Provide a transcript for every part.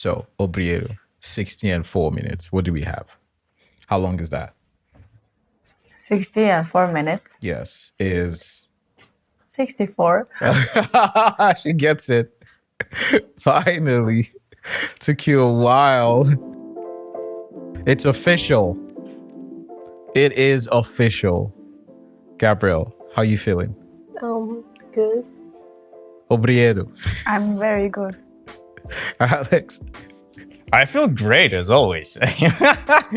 So, Obriedo, 60 and 4 minutes. What do we have? How long is that? 60 and 4 minutes. Yes, is 64. she gets it. Finally. Took you a while. It's official. It is official. Gabriel, how you feeling? Good. Obriedo. I'm very good. Alex. I feel great as always.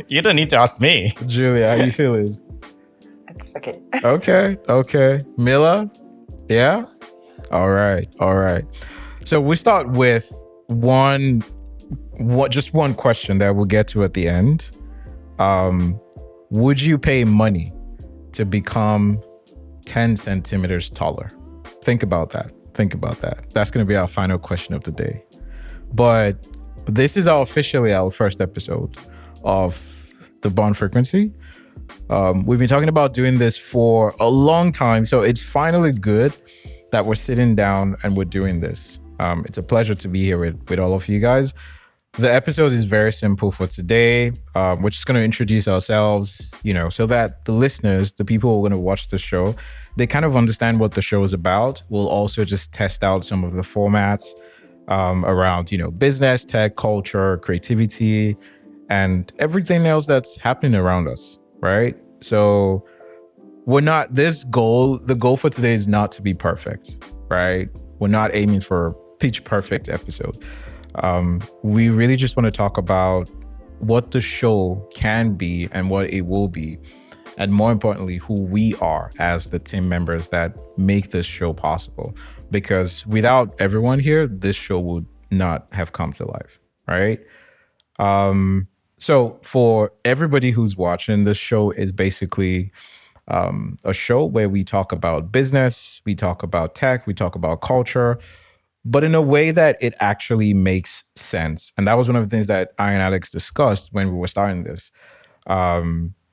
You don't need to ask me. Julia, how you feeling? It's okay. Okay. Mila? Yeah? All right. So we start with just one question that we'll get to at the end. Would you pay money to become 10 centimeters taller? Think about that. That's going to be our final question of the day. But this is officially our first episode of the Bund Frequency. We've been talking about doing this for a long time, so it's finally good that we're sitting down and we're doing this. It's a pleasure to be here with all of you guys. The episode is very simple for today. We're just going to introduce ourselves, so that the listeners, the people who are going to watch the show, they kind of understand what the show is about. We'll also just test out some of the formats around, business, tech, culture, creativity, and everything else that's happening around us, right? So the goal for today is not to be perfect, right? We're not aiming for a pitch perfect episode. We really just want to talk about what the show can be and what it will be. And more importantly, who we are as the team members that make this show possible. Because without everyone here, this show would not have come to life, right? So for everybody who's watching, this show is basically a show where we talk about business, we talk about tech, we talk about culture, but in a way that it actually makes sense. And that was one of the things that I and Alex discussed when we were starting this.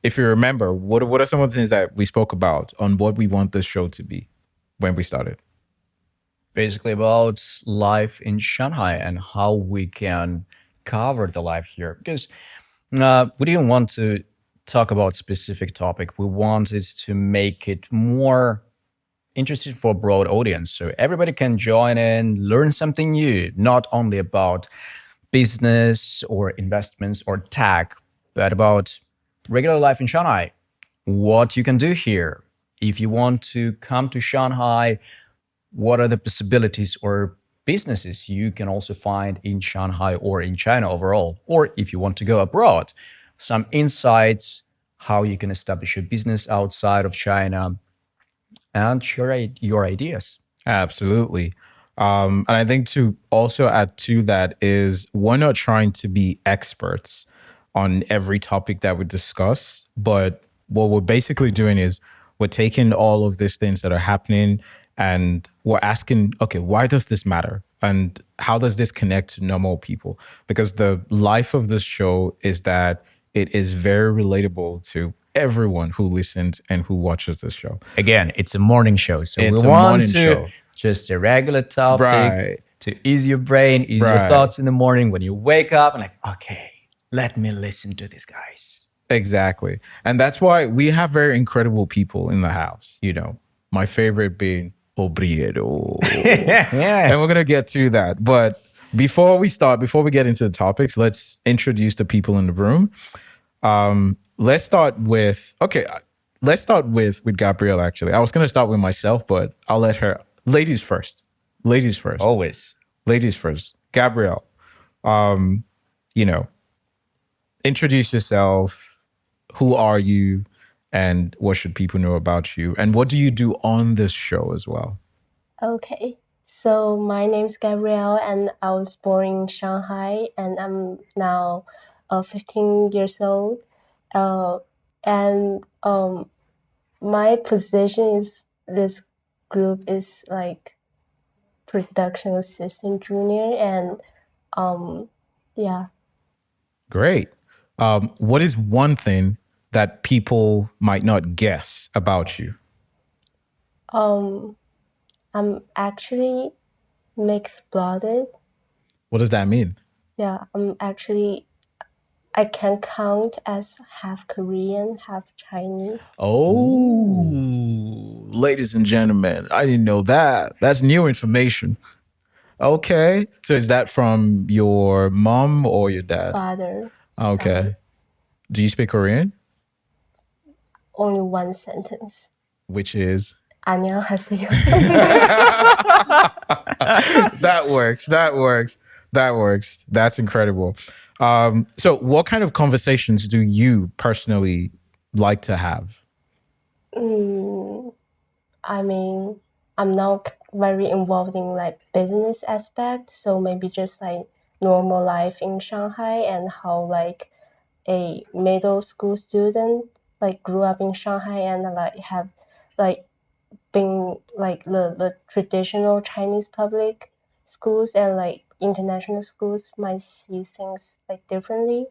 If you remember, what are some of the things that we spoke about on what we want this show to be when we started? Basically about life in Shanghai and how we can cover the life here. Because we didn't want to talk about specific topic. We wanted to make it more interesting for a broad audience. So everybody can join in, learn something new, not only about business or investments or tech, but about regular life in Shanghai, what you can do here. If you want to come to Shanghai, what are the possibilities or businesses you can also find in Shanghai or in China overall? Or if you want to go abroad, some insights, how you can establish a business outside of China, and share your ideas. Absolutely. And I think to also add to that is we're not trying to be experts on every topic that we discuss, but what we're basically doing is we're taking all of these things that are happening and we're asking, okay, why does this matter? And how does this connect to normal people? Because the life of this show is that it is very relatable to everyone who listens and who watches this show. Again, it's a morning show. So It's we a want morning to show. just a regular topic Right. to ease your brain, ease your Right. thoughts in the morning when you wake up and like, okay, let me listen to these guys. Exactly. And that's why we have very incredible people in the house, my favorite being Obriedo. Yeah. And we're going to get to that. But before we get into the topics, let's introduce the people in the room. Let's start with Gabrielle, actually. I was going to start with myself, but I'll let her. Ladies first. Always. Ladies first. Gabrielle, introduce yourself. Who are you? And what should people know about you? And what do you do on this show as well? Okay. So my name's Gabrielle and I was born in Shanghai and I'm now 15 years old. And my position is this group is like production assistant junior and yeah. Great. What is one thing that people might not guess about you? I'm actually mixed blooded. What does that mean? Yeah, I can count as half Korean, half Chinese. Oh, ladies and gentlemen, I didn't know that. That's new information. Okay. So is that from your mom or your dad? Father, Okay. son, Do you speak Korean? only one sentence. Which is? 안녕하세요. That works. That works. That works. That's incredible. So what kind of conversations do you personally like to have? I mean, I'm not very involved in like business aspect, so maybe just like normal life in Shanghai and how like a middle school student like grew up in Shanghai and like have like been like the traditional Chinese public schools and like international schools might see things like differently.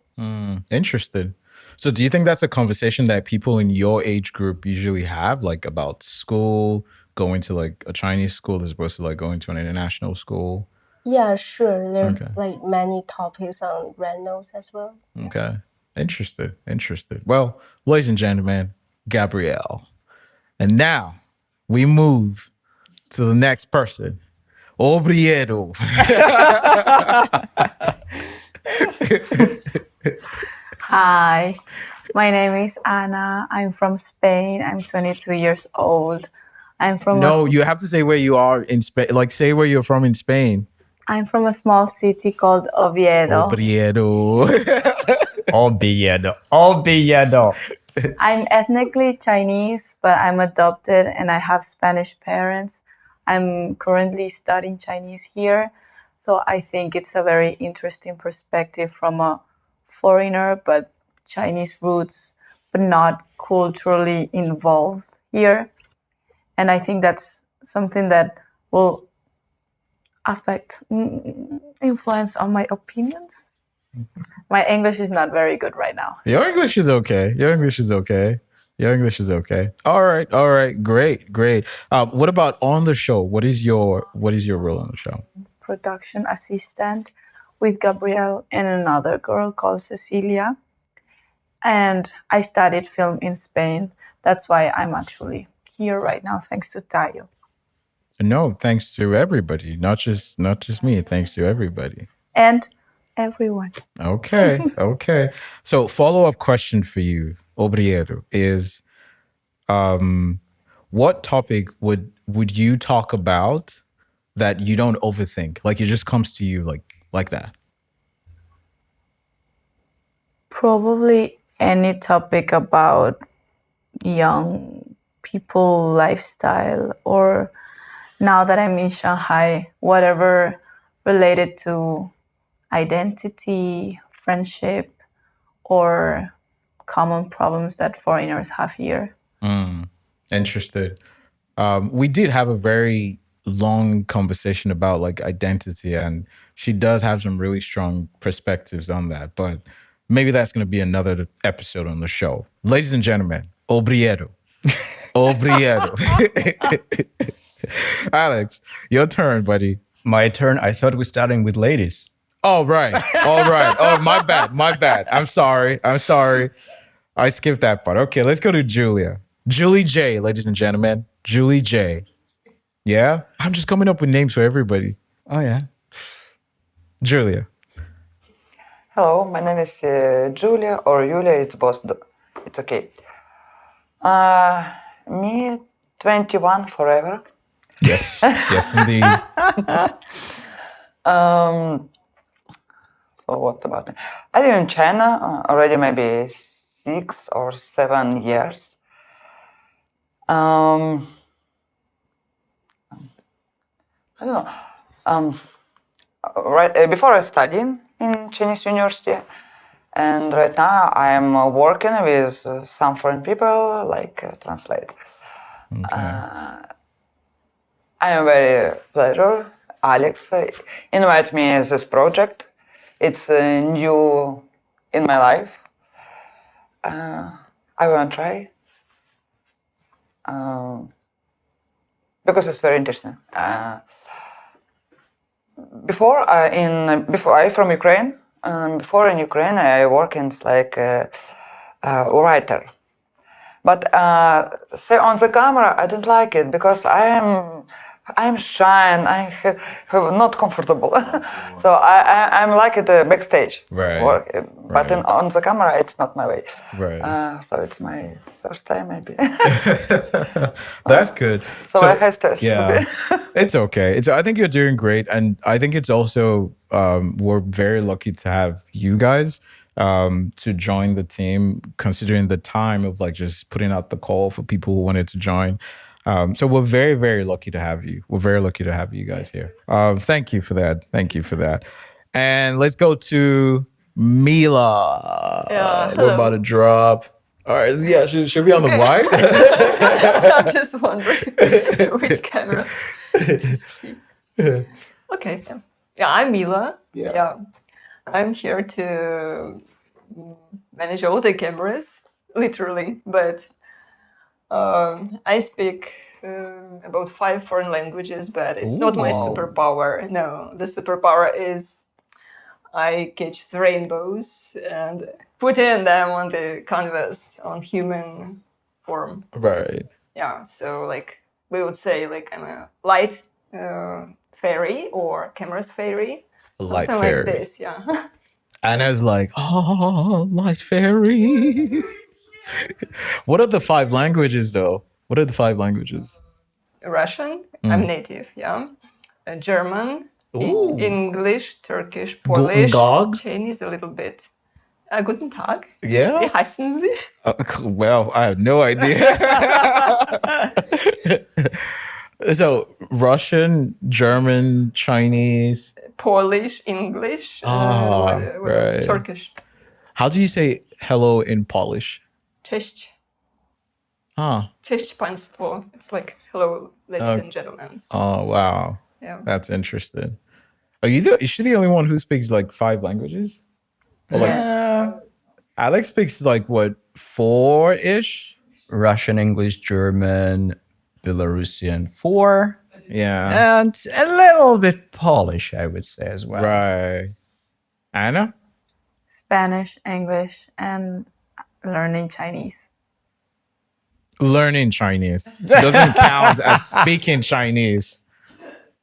Interested. So do you think that's a conversation that people in your age group usually have, like about school, going to like a Chinese school as opposed to like going to an international school? Yeah, sure. There Okay. are like many topics on Reynolds as well. Okay. Interested. Interested. Well, ladies and gentlemen, Gabrielle. And now we move to the next person, Obriedo. Hi, my name is Ana. I'm from Spain. I'm 22 years old. No, you have to say where you are in Spain. Like, say where you're from in Spain. I'm from a small city called Oviedo. Obriedo. Oviedo. I'm ethnically Chinese, but I'm adopted and I have Spanish parents. I'm currently studying Chinese here, so I think it's a very interesting perspective from a foreigner, but Chinese roots, but not culturally involved here. And I think that's something that will affect, influence on my opinions. My English is not very good right now. Your English is okay. Your English is okay. Your English is okay. All right. All right. Great. Great. What about on the show? What is your role on the show? Production assistant with Gabrielle and another girl called Cecilia. And I studied film in Spain. That's why I'm actually here right now, thanks to Tayo. No, thanks to everybody. Not just me. Thanks to everybody. And everyone. Okay. Okay. So follow-up question for you, Obriedo, is what topic would you talk about that you don't overthink? Like it just comes to you like that. Probably any topic about young people lifestyle, or now that I'm in Shanghai, whatever related to identity, friendship, or common problems that foreigners have here. Interested. We did have a very long conversation about like identity, and she does have some really strong perspectives on that. But maybe that's going to be another episode on the show. Ladies and gentlemen, Obriedo. Obriedo. Alex, your turn, buddy. My turn. I thought we're starting with ladies. All right. All right. Oh, my bad. My bad. I'm sorry. I'm sorry. I skipped that part. Okay, let's go to Julia. Julie J, ladies and gentlemen. Julie J. Yeah? I'm just coming up with names for everybody. Oh yeah. Julia. Hello, my name is Julia or Yulia. It's both. It's okay. Me, 21 forever. Yes. Yes, indeed. So what about me? I live in China already maybe 6 or 7 years. I don't know. Right before I studied in Chinese university, and right now I'm working with some foreign people, like translate. I am very pleasure. Alex invite me in this project. It's new in my life. I want to try because it's very interesting. before I from Ukraine. Before in Ukraine, I work in like a writer. But say on the camera, I don't like it because I'm shy and not comfortable. So I'm like at the backstage Right, work, but right. on the camera, it's not my way. Right. So it's my first time maybe. That's good. So I had stress a little yeah, bit. it's okay. I think you're doing great, and I think it's also we're very lucky to have you guys to join the team, considering the time of like just putting out the call for people who wanted to join. So we're very, very lucky to have you. We're very lucky to have you guys here. Thank you for that. Thank you for that. And let's go to Mila. Yeah, We're about hello. to drop. All right, yeah, should be on the wide. I'm just wondering which camera to speak. Okay. Yeah, I'm Mila. Yeah. I'm here to manage all the cameras, literally. But I speak about 5 foreign languages, but it's not my Ooh. superpower. No, the superpower is I catch the rainbows and put in them on the canvas on human form. Right. Yeah, so like we would say like I'm a light fairy or cameras fairy. A light Something fairy. like this, yeah. Anna's like, oh, light fairy. What are the 5 languages though? What are the 5 languages? Russian, I'm native, yeah. German, Ooh. English, Turkish, Guten Polish, Tag. Chinese a little bit. Guten Tag. Yeah. Wie heißen Sie? Well, I have no idea. So Russian, German, Chinese. Polish, English, Ah, what else? right. Turkish. How do you say hello in Polish? Cześć. Ah. Cześć Państwo. It's like hello, ladies and gentlemen. Oh wow. Yeah. That's interesting. Is she the only one who speaks like 5 languages? Or like Alex speaks like what, 4-ish? Russian, English, German, Belarusian 4, Yeah. and a little bit Polish, I would say as well. Right. Anna? Spanish, English, and learning Chinese. Learning Chinese doesn't count as speaking Chinese.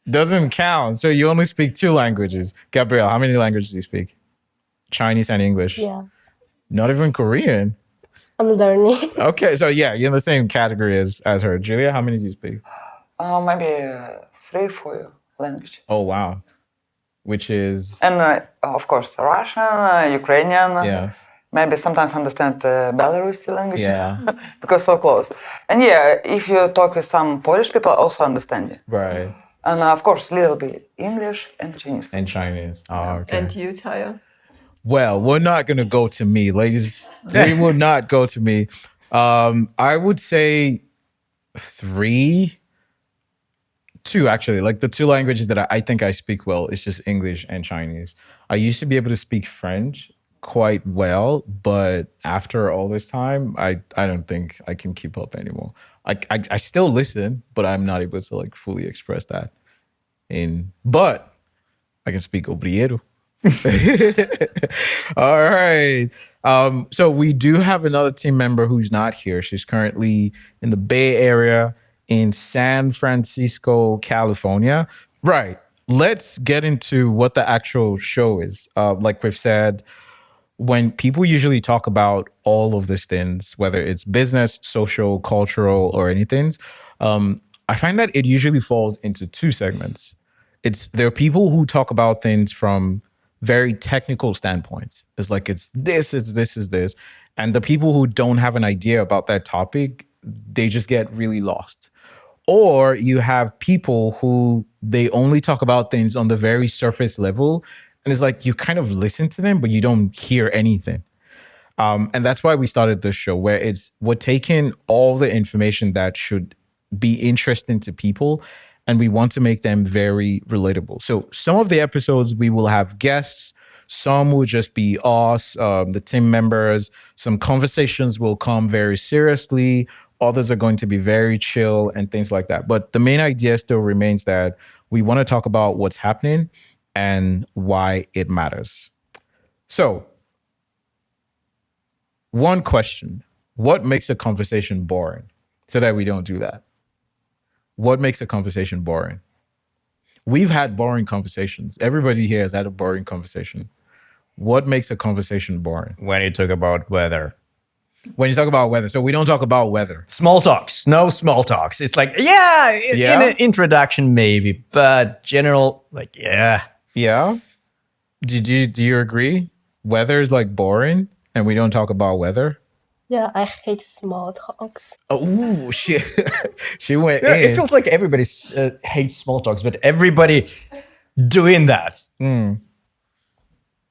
Doesn't count. So you only speak 2 languages. Gabrielle, how many languages do you speak? Chinese and English. Yeah, Not even Korean. I'm learning. Okay, so yeah, you're in the same category as her. Julia, how many do you speak? Maybe 3, 4 language. Oh wow. Which is And of course Russian, Ukrainian. yeah. Maybe sometimes understand Belarusi language. Yeah. Because so close. And yeah, if you talk with some Polish people, also understand you. Right. And of course, little bit English and Chinese. And Chinese. Oh, okay. And you, Taya? Well, we're not gonna go to me, ladies. We will not go to me. I would say 3, 2 actually. Like the 2 languages that I think I speak well is just English and Chinese. I used to be able to speak French quite well, but after all this time, I don't think I can keep up anymore. I still listen, but I'm not able to like fully express that. But I can speak obrigado. All right. So we do have another team member who's not here. She's currently in the Bay Area in San Francisco, California. Right. Let's get into what the actual show is. Like we've said, when people usually talk about all of these things, whether it's business, social, cultural, or anything, I find that it usually falls into 2 segments. There are people who talk about things from very technical standpoints. It's like it's this, is this. And the people who don't have an idea about that topic, they just get really lost. Or you have people who they only talk about things on the very surface level. And it's like you kind of listen to them, but you don't hear anything. And that's why we started this show, where we're taking all the information that should be interesting to people, and we want to make them very relatable. So some of the episodes we will have guests, some will just be us, the team members. Some conversations will come very seriously. Others are going to be very chill and things like that. But the main idea still remains that We want to talk about what's happening and why it matters. So, one question: what makes a conversation boring? So that we don't do that. What makes a conversation boring? We've had boring conversations. Everybody here has had a boring conversation. What makes a conversation boring? When you talk about weather. When you talk about weather. So we don't talk about weather. Small talks, no small talks. It's like, yeah, Yeah? in an introduction maybe, but general, like, yeah. Yeah. Do you agree? Weather is like boring and we don't talk about weather? Yeah, I hate small talks. Oh, shit. She went Yeah, in. it feels like everybody hates small talks, but everybody doing that.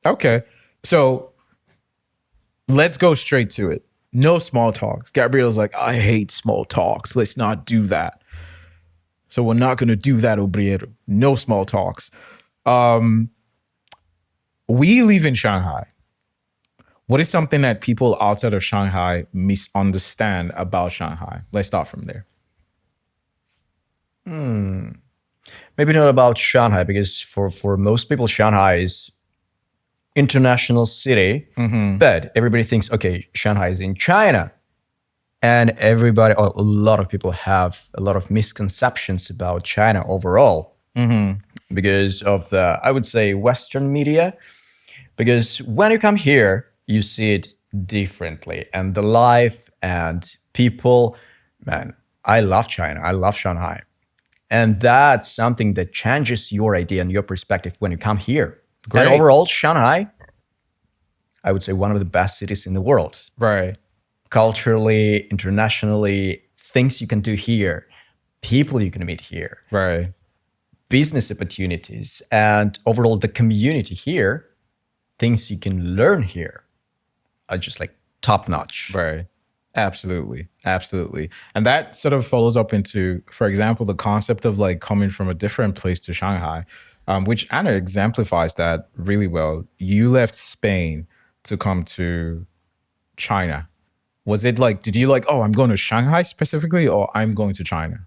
Okay. So let's go straight to it. No small talks. Gabrielle's like, I hate small talks. Let's not do that. So we're not going to do that, Obrero. No small talks. We live in Shanghai. What is something that people outside of Shanghai misunderstand about Shanghai? Let's start from there. Maybe not about Shanghai, because for most people, Shanghai is international city, but everybody thinks, okay, Shanghai is in China. And everybody, or a lot of people have a lot of misconceptions about China overall because of the, I would say, Western media. Because when you come here, you see it differently. And the life and people, man, I love China. I love Shanghai. And that's something that changes your idea and your perspective when you come here. Great. And overall, Shanghai, I would say one of the best cities in the world. Right. Culturally, internationally, things you can do here, people you can meet here, Right. business opportunities, and overall the community here, things you can learn here are just like top notch. Right. Absolutely. Absolutely. And that sort of follows up into, for example, the concept of like coming from a different place to Shanghai, which Anna exemplifies that really well. You left Spain to come to China. Was it like, did you like, oh, I'm going to Shanghai specifically, or I'm going to China?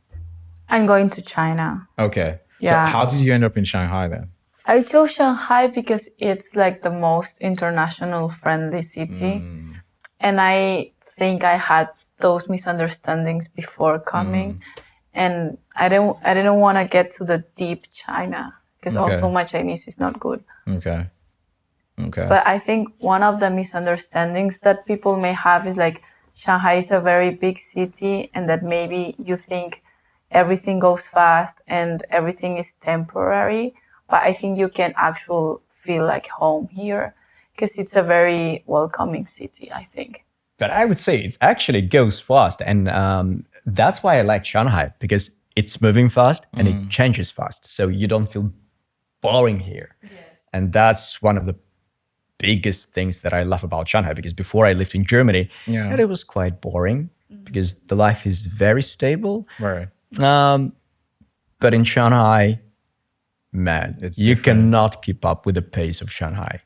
I'm going to China. Okay. Yeah. So how did you end up in Shanghai then? I chose Shanghai because it's like the most international friendly city. And I think I had those misunderstandings before coming. And I didn't want to get to the deep China because also my Chinese is not good. Okay. Okay. But I think one of the misunderstandings that people may have is like Shanghai is a very big city and that maybe you think everything goes fast and everything is temporary. But I think you can actually feel like home here because it's a very welcoming city, I think. But I would say it actually goes fast. And that's why I like Shanghai, because it's moving fast and it changes fast. So you don't feel boring here. Yes. And that's one of the biggest things that I love about Shanghai, because before I lived in Germany, and it was quite boring because the life is very stable. Right. But in Shanghai, man, you different. cannot keep up with the pace of Shanghai.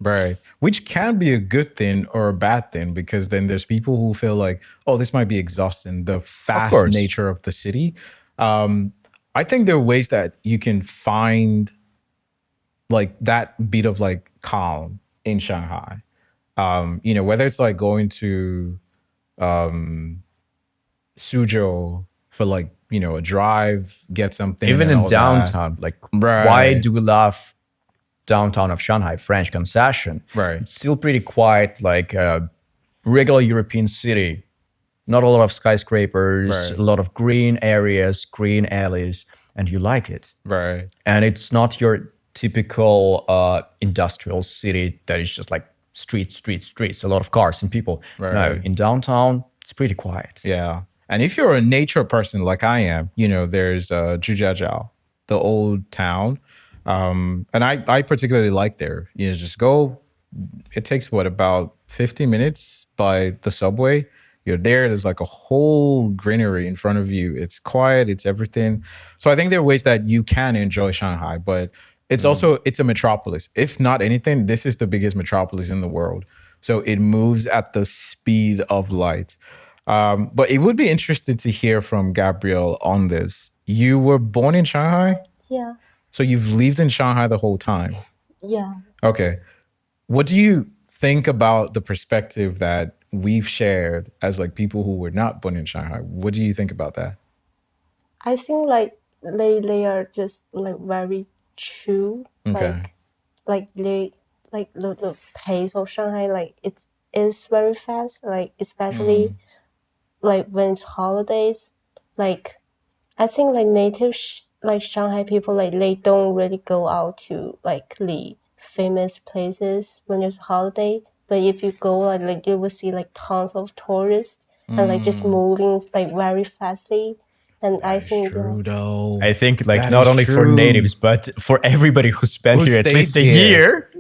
Right. Which can be a good thing or a bad thing, because then there's people who feel like, oh, this might be exhausting, the fast course. nature of the city. I think there are ways that you can find like that bit of like calm in Shanghai. You know, whether it's like going to Suzhou for like, you know, a drive, get something. Even and in all downtown, like, Right. why do we love downtown of Shanghai, French concession? Right. It's still pretty quiet, like a regular European city. Not a lot of skyscrapers, Right. a lot of green areas, green alleys, and you like it. Right. And it's not your typical industrial city that is just like streets, a lot of cars and people. Right. No, in downtown, it's pretty quiet. Yeah. And if you're a nature person like I am, you know, there's Zhujiajiao, the old town. And I particularly like there. You know, just go. It takes what, about 50 minutes by the subway. You're there. There's like a whole greenery in front of you. It's quiet. It's everything. So I think there are ways that you can enjoy Shanghai, but it's also, it's a metropolis. If not anything, this is the biggest metropolis in the world. So it moves at the speed of light. But it would be interesting to hear from Gabrielle on this. You were born in Shanghai? Yeah. So you've lived in Shanghai the whole time. Yeah. Okay. What do you think about the perspective that we've shared as like people who were not born in Shanghai? What do you think about that? I think like they are just like very true. Okay. Like they like the pace of Shanghai, like it is very fast. Like especially like when it's holidays, like I think like native like Shanghai people, like they don't really go out to like the famous places when it's holiday. But if you go, like you will see like tons of tourists and like just moving like very fastly. And I think though. I think like That not is only for true. natives, but for everybody who spent Who here at least stays a here. year,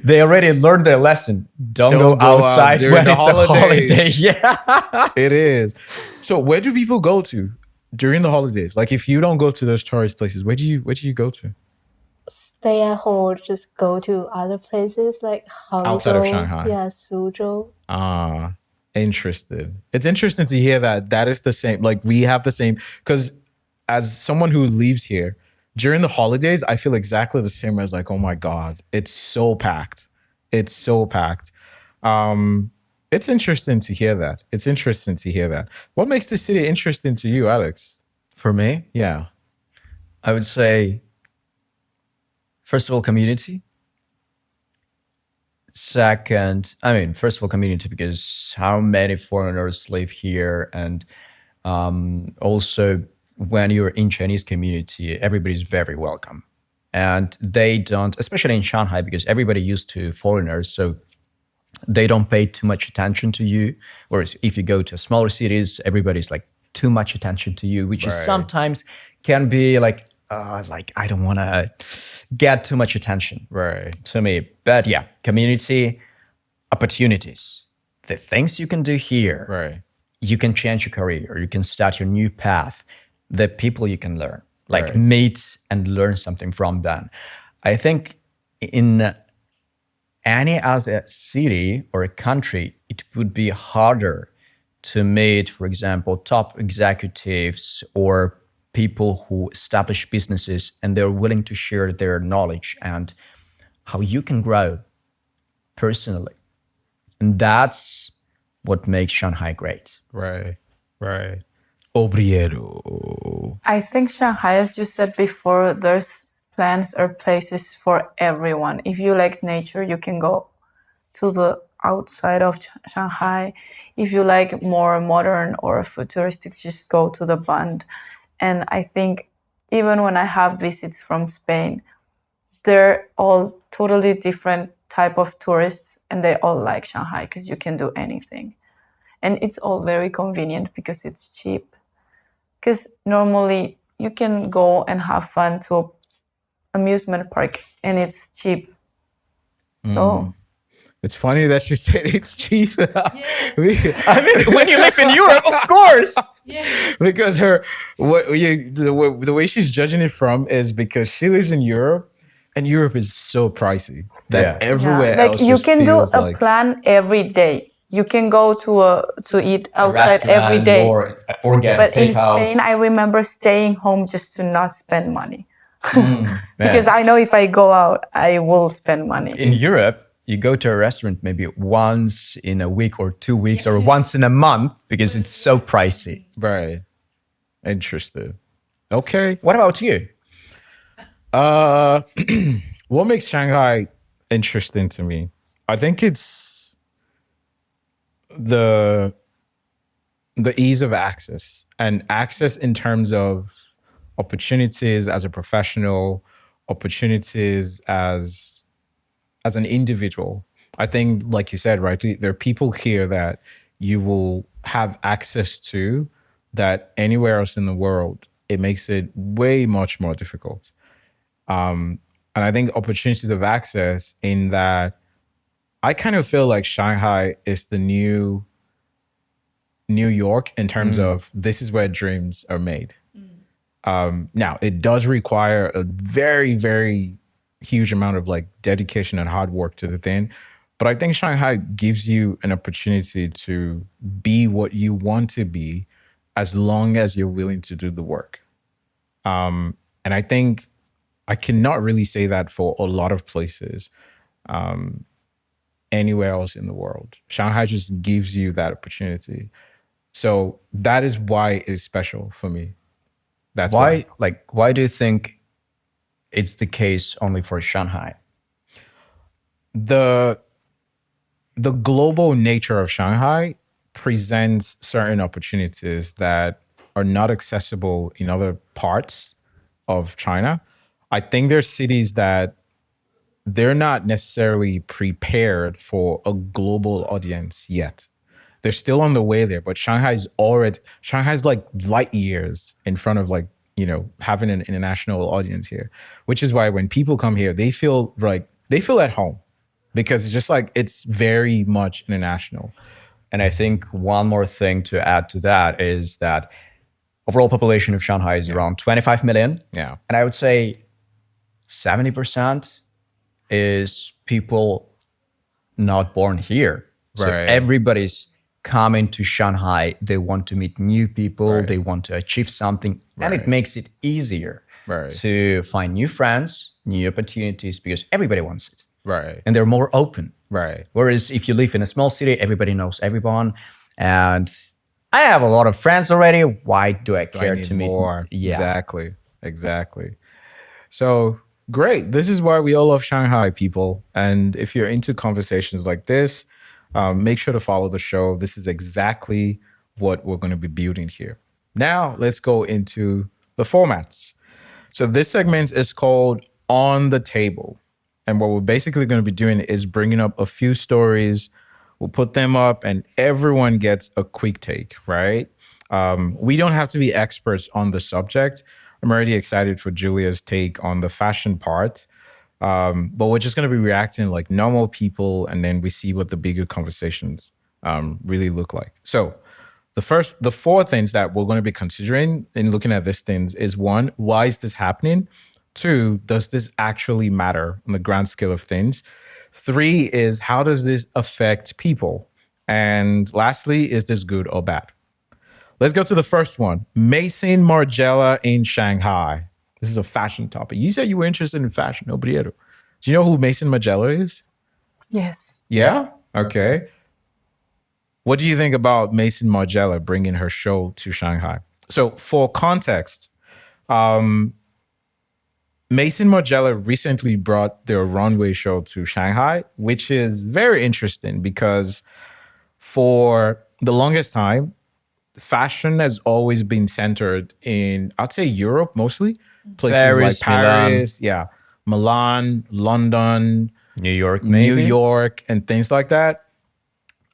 they already learned their lesson. Don't Don't go go out outside during when the it's a holiday. holidays. Yeah. It is. So where do people go to during the holidays? Like if you don't go to those tourist places, where do you go to? stay at home or just go to other places like Hangzhou, Outside of Shanghai. yeah, Suzhou. Ah, interested. It's interesting to hear that is the same. Like we have the same, because as someone who lives here during the holidays, I feel exactly the same as like, oh my God, it's so packed. It's so packed. It's interesting to hear that. It's interesting to hear that. What makes the city interesting to you, Alex? For me, Yeah. I would say, first of all, community. Second, I mean, first of all, community, because how many foreigners live here, and also when you're in Chinese community, everybody's very welcome, and they don't, especially in Shanghai, because everybody used to foreigners, so they don't pay too much attention to you. Whereas if you go to smaller cities, everybody's like too much attention to you, which is Right. sometimes can be like I don't want to get too much attention Right. to me. But yeah, community, opportunities, the things you can do here. Right. You can change your career, you can start your new path, the people you can learn, like Right. meet and learn something from them. I think in any other city or a country, it would be harder to meet, for example, top executives or people who establish businesses and they're willing to share their knowledge and how you can grow personally. And that's what makes Shanghai great. Right. Right. Obriedo. I think Shanghai, as you said before, there's plans or places for everyone. If you like nature, you can go to the outside of Shanghai. If you like more modern or futuristic, just go to the Bund. And I think even when I have visits from Spain, they're all totally different type of tourists and they all like Shanghai because you can do anything. And it's all very convenient because it's cheap. Because normally you can go and have fun to an amusement park and it's cheap. So It's funny that she said it's cheap. I mean, when you live in Europe, of course. Because the way she's judging it from is because she lives in Europe, and Europe is so pricey that Yeah. everywhere like else you just can do feels a like plan every day. You can go to eat outside every day. or get But in Spain, I remember staying home just to not spend money. Because I know if I go out, I will spend money. In Europe, you go to a restaurant maybe once in a week or 2 weeks or once in a month because it's so pricey. right. Interested. Okay. What about you? What makes Shanghai interesting to me? I think it's the ease of access, and access in terms of opportunities as a professional, opportunities as an individual. I think, like you said, right, there are people here that you will have access to that anywhere else in the world, it makes it way much more difficult. And I think opportunities of access in that I kind of feel like Shanghai is the new New York in terms of this is where dreams are made. Now, it does require a very, very huge amount of like dedication and hard work to the thing. But I think Shanghai gives you an opportunity to be what you want to be as long as you're willing to do the work. And I think I cannot really say that for a lot of places anywhere else in the world. Shanghai just gives you that opportunity. So that is why it's special for me. That's why. Why do you think it's the case only for Shanghai? The global nature of Shanghai presents certain opportunities that are not accessible in other parts of China. I think there's cities that they're not necessarily prepared for a global audience yet. They're still on the way there, but Shanghai's like light years in front of like, having an international audience here, which is why when people come here, they feel at home because it's just like, it's very much international. And I think one more thing to add to that is that overall population of Shanghai is around 25 million. Yeah. And I would say 70% is people not born here. So Right. everybody's coming to Shanghai. They want to meet new people. Right. They want to achieve something. And Right. it makes it easier Right. to find new friends, new opportunities, because everybody wants it. Right. And they're more open. Right. Whereas if you live in a small city, everybody knows everyone. And I have a lot of friends already. Why do I care to meet more? Yeah. Exactly. So great. This is why we all love Shanghai, people. And if you're into conversations like this, make sure to follow the show. This is exactly what we're going to be building here. Now, let's go into the formats. So this segment is called On the Table. And what we're basically going to be doing is bringing up a few stories. We'll put them up and everyone gets a quick take, right? We don't have to be experts on the subject. I'm already excited for Julia's take on the fashion part. But we're just going to be reacting like normal people, and then we see what the bigger conversations really look like. So the four things that we're going to be considering in looking at these things is: one, why is this happening? Two, does this actually matter on the grand scale of things? Three is, how does this affect people? And lastly, is this good or bad? Let's go to the first one. Mason Margiela in Shanghai. This is a fashion topic. You said you were interested in fashion, Obriedo. Do you know who Mason Margiela is? Yes. Yeah? Okay. What do you think about Mason Margiela bringing her show to Shanghai? So for context, Mason Margiela recently brought their runway show to Shanghai, which is very interesting because for the longest time, fashion has always been centered in, I'd say, Europe mostly. Places like Paris, Milan, London, New York, maybe. New York, and things like that.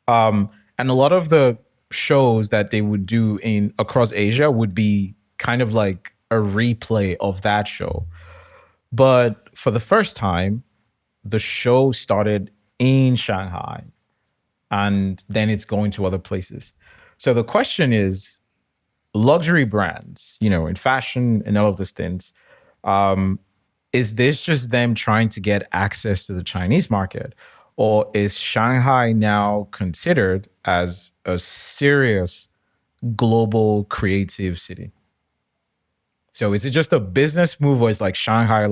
And a lot of the shows that they would do in across Asia would be kind of like a replay of that show. But for the first time, the show started in Shanghai, and then it's going to other places. So the question is, luxury brands, in fashion and all of these things, is this just them trying to get access to the Chinese market? Or is Shanghai now considered as a serious global creative city? So is it just a business move, or is like Shanghai,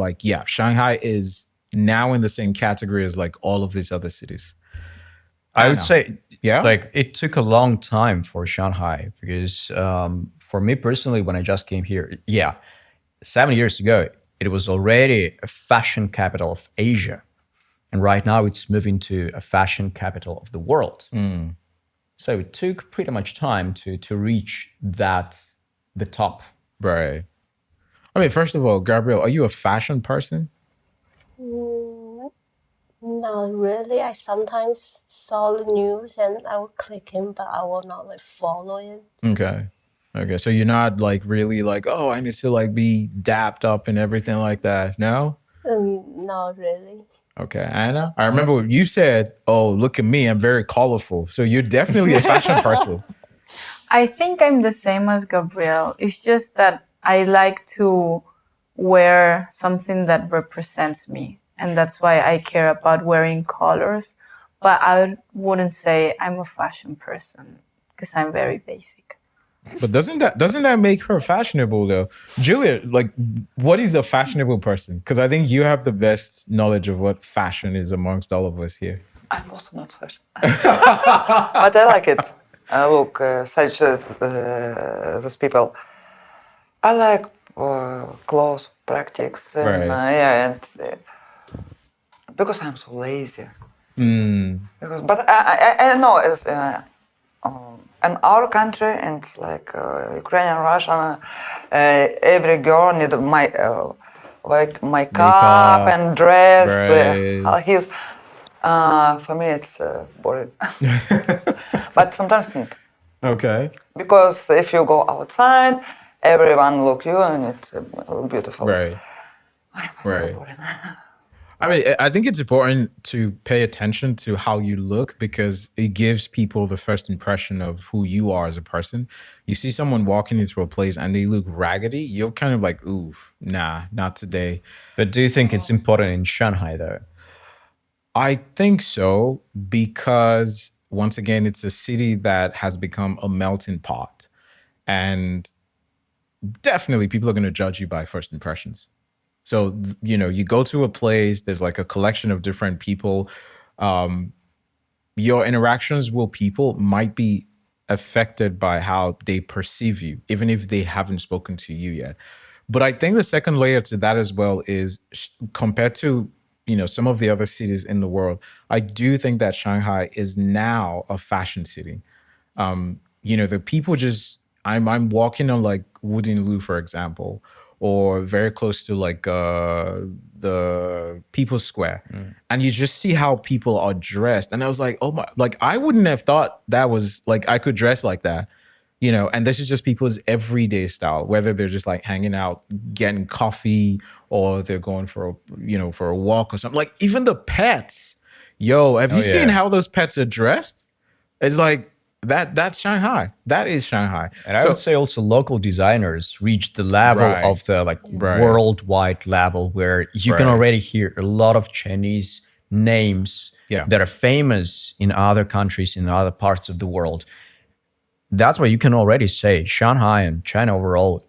Shanghai is now in the same category as like all of these other cities? I would say, yeah, like it took a long time for Shanghai because for me personally, when I just came here, 7 years ago, it was already a fashion capital of Asia. And right now it's moving to a fashion capital of the world. So it took pretty much time to reach the top. Right. I mean, first of all, Gabrielle, are you a fashion person? Not really. I sometimes saw the news and I will click in, but I will not like follow it. Okay. So you're not like really like, oh, I need to like be dapped up and everything like that. No? Not really. Okay. Anna, I remember what you said, oh, look at me, I'm very colorful. So you're definitely a fashion person. I think I'm the same as Gabrielle. It's just that I like to wear something that represents me. And that's why I care about wearing colors. But I wouldn't say I'm a fashion person because I'm very basic. But doesn't that make her fashionable though? Julia, like what is a fashionable person? Because I think you have the best knowledge of what fashion is amongst all of us here. I'm also not fashion, but I like it. Look, such those people. I like clothes, practice, and Right. yeah, and because I'm so lazy. Mm, Because, but I know it's in our country, and it's like Ukrainian, Russian, every girl need like makeup Makeup, and dress, right. high heels. For me, it's boring. But sometimes not. Okay. Because if you go outside, everyone look you and it's beautiful. Right. It's Right. so boring. I mean, I think it's important to pay attention to how you look because it gives people the first impression of who you are as a person. You see someone walking into a place and they look raggedy, you're kind of like, ooh, nah, not today. But do you think it's important in Shanghai though? I think so because once again, it's a city that has become a melting pot. And definitely people are going to judge you by first impressions. So, you go to a place, there's like a collection of different people. Your interactions with people might be affected by how they perceive you, even if they haven't spoken to you yet. But I think the second layer to that as well is compared to, some of the other cities in the world, I do think that Shanghai is now a fashion city. The people just I'm walking on like Wooden Loo, for example, or very close to like the People's Square. And you just see how people are dressed. And I was like, oh my, like I wouldn't have thought that was like I could dress like that. And this is just people's everyday style, whether they're just like hanging out, getting coffee, or they're going for a walk or something. Like even the pets. Yo, have you seen yeah. how those pets are dressed? It's like that's Shanghai. That is Shanghai. And I would say also local designers reach the level Right. of the like Right. worldwide level where you can Right. already hear a lot of Chinese names Yeah. that are famous in other countries, in other parts of the world. That's why you can already say Shanghai and China overall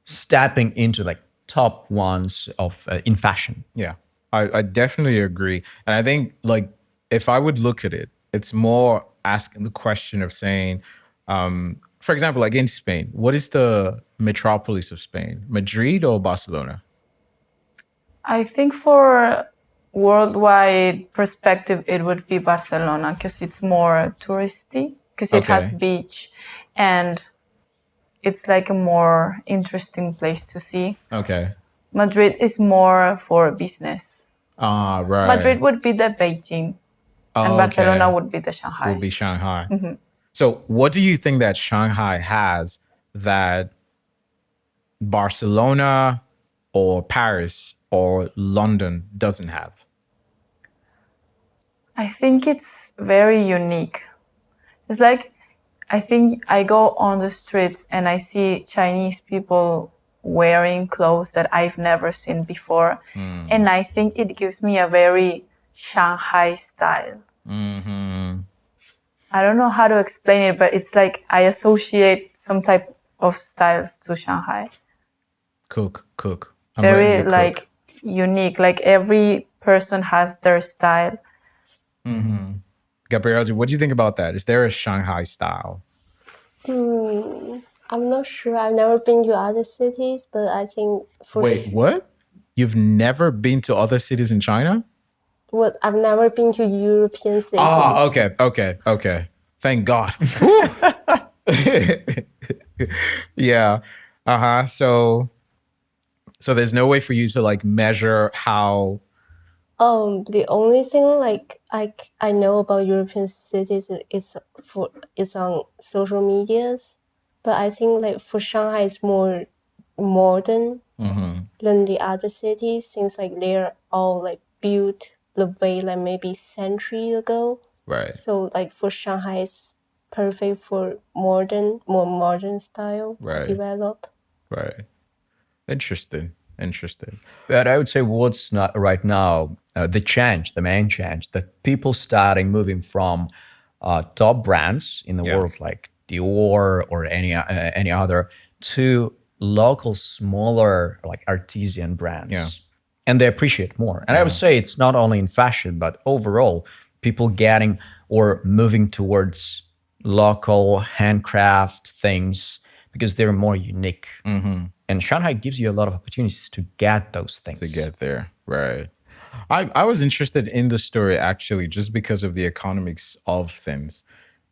stepping into like top ones of in fashion. Yeah, I definitely agree. And I think like if I would look at it, it's more asking the question of saying, for example, like in Spain, what is the metropolis of Spain? Madrid or Barcelona? I think for worldwide perspective, it would be Barcelona because it's more touristy, because it has Okay. beach, and it's like a more interesting place to see. Okay. Madrid is more for business. Ah, right. Madrid would be the Beijing, and Barcelona would be the Shanghai. Will be Shanghai. So what do you think that Shanghai has that Barcelona or Paris or London doesn't have? I think it's very unique. It's like, I think I go on the streets and I see Chinese people wearing clothes that I've never seen before. And I think it gives me a very Shanghai style. I don't know how to explain it, but it's like I associate some type of styles to Shanghai. Cook. I'm letting Very you cook. like unique. Like every person has their style. Gabrielle, what do you think about that? Is there a Shanghai style? I'm not sure. I've never been to other cities, but I think for Wait, what? You've never been to other cities in China? what I've never been to European cities. Ah, okay. Thank God. Yeah. Uh-huh. So there's no way for you to like measure how. The only thing like I know about European cities is on social medias, but I think like for Shanghai it's more modern than the other cities since like they're all like built the way like maybe century ago. Right. So like for Shanghai it's perfect for more modern style Right. develop. Right. Interesting. But I would say what's not right now, the main change, that people starting moving from top brands in the Yeah. world like Dior or any other to local smaller like artisan brands. Yeah. And they appreciate more. And I would say it's not only in fashion, but overall, people getting or moving towards local handcraft things because they're more unique. And Shanghai gives you a lot of opportunities to get those things. To get there, right? I was interested in the story actually just because of the economics of things.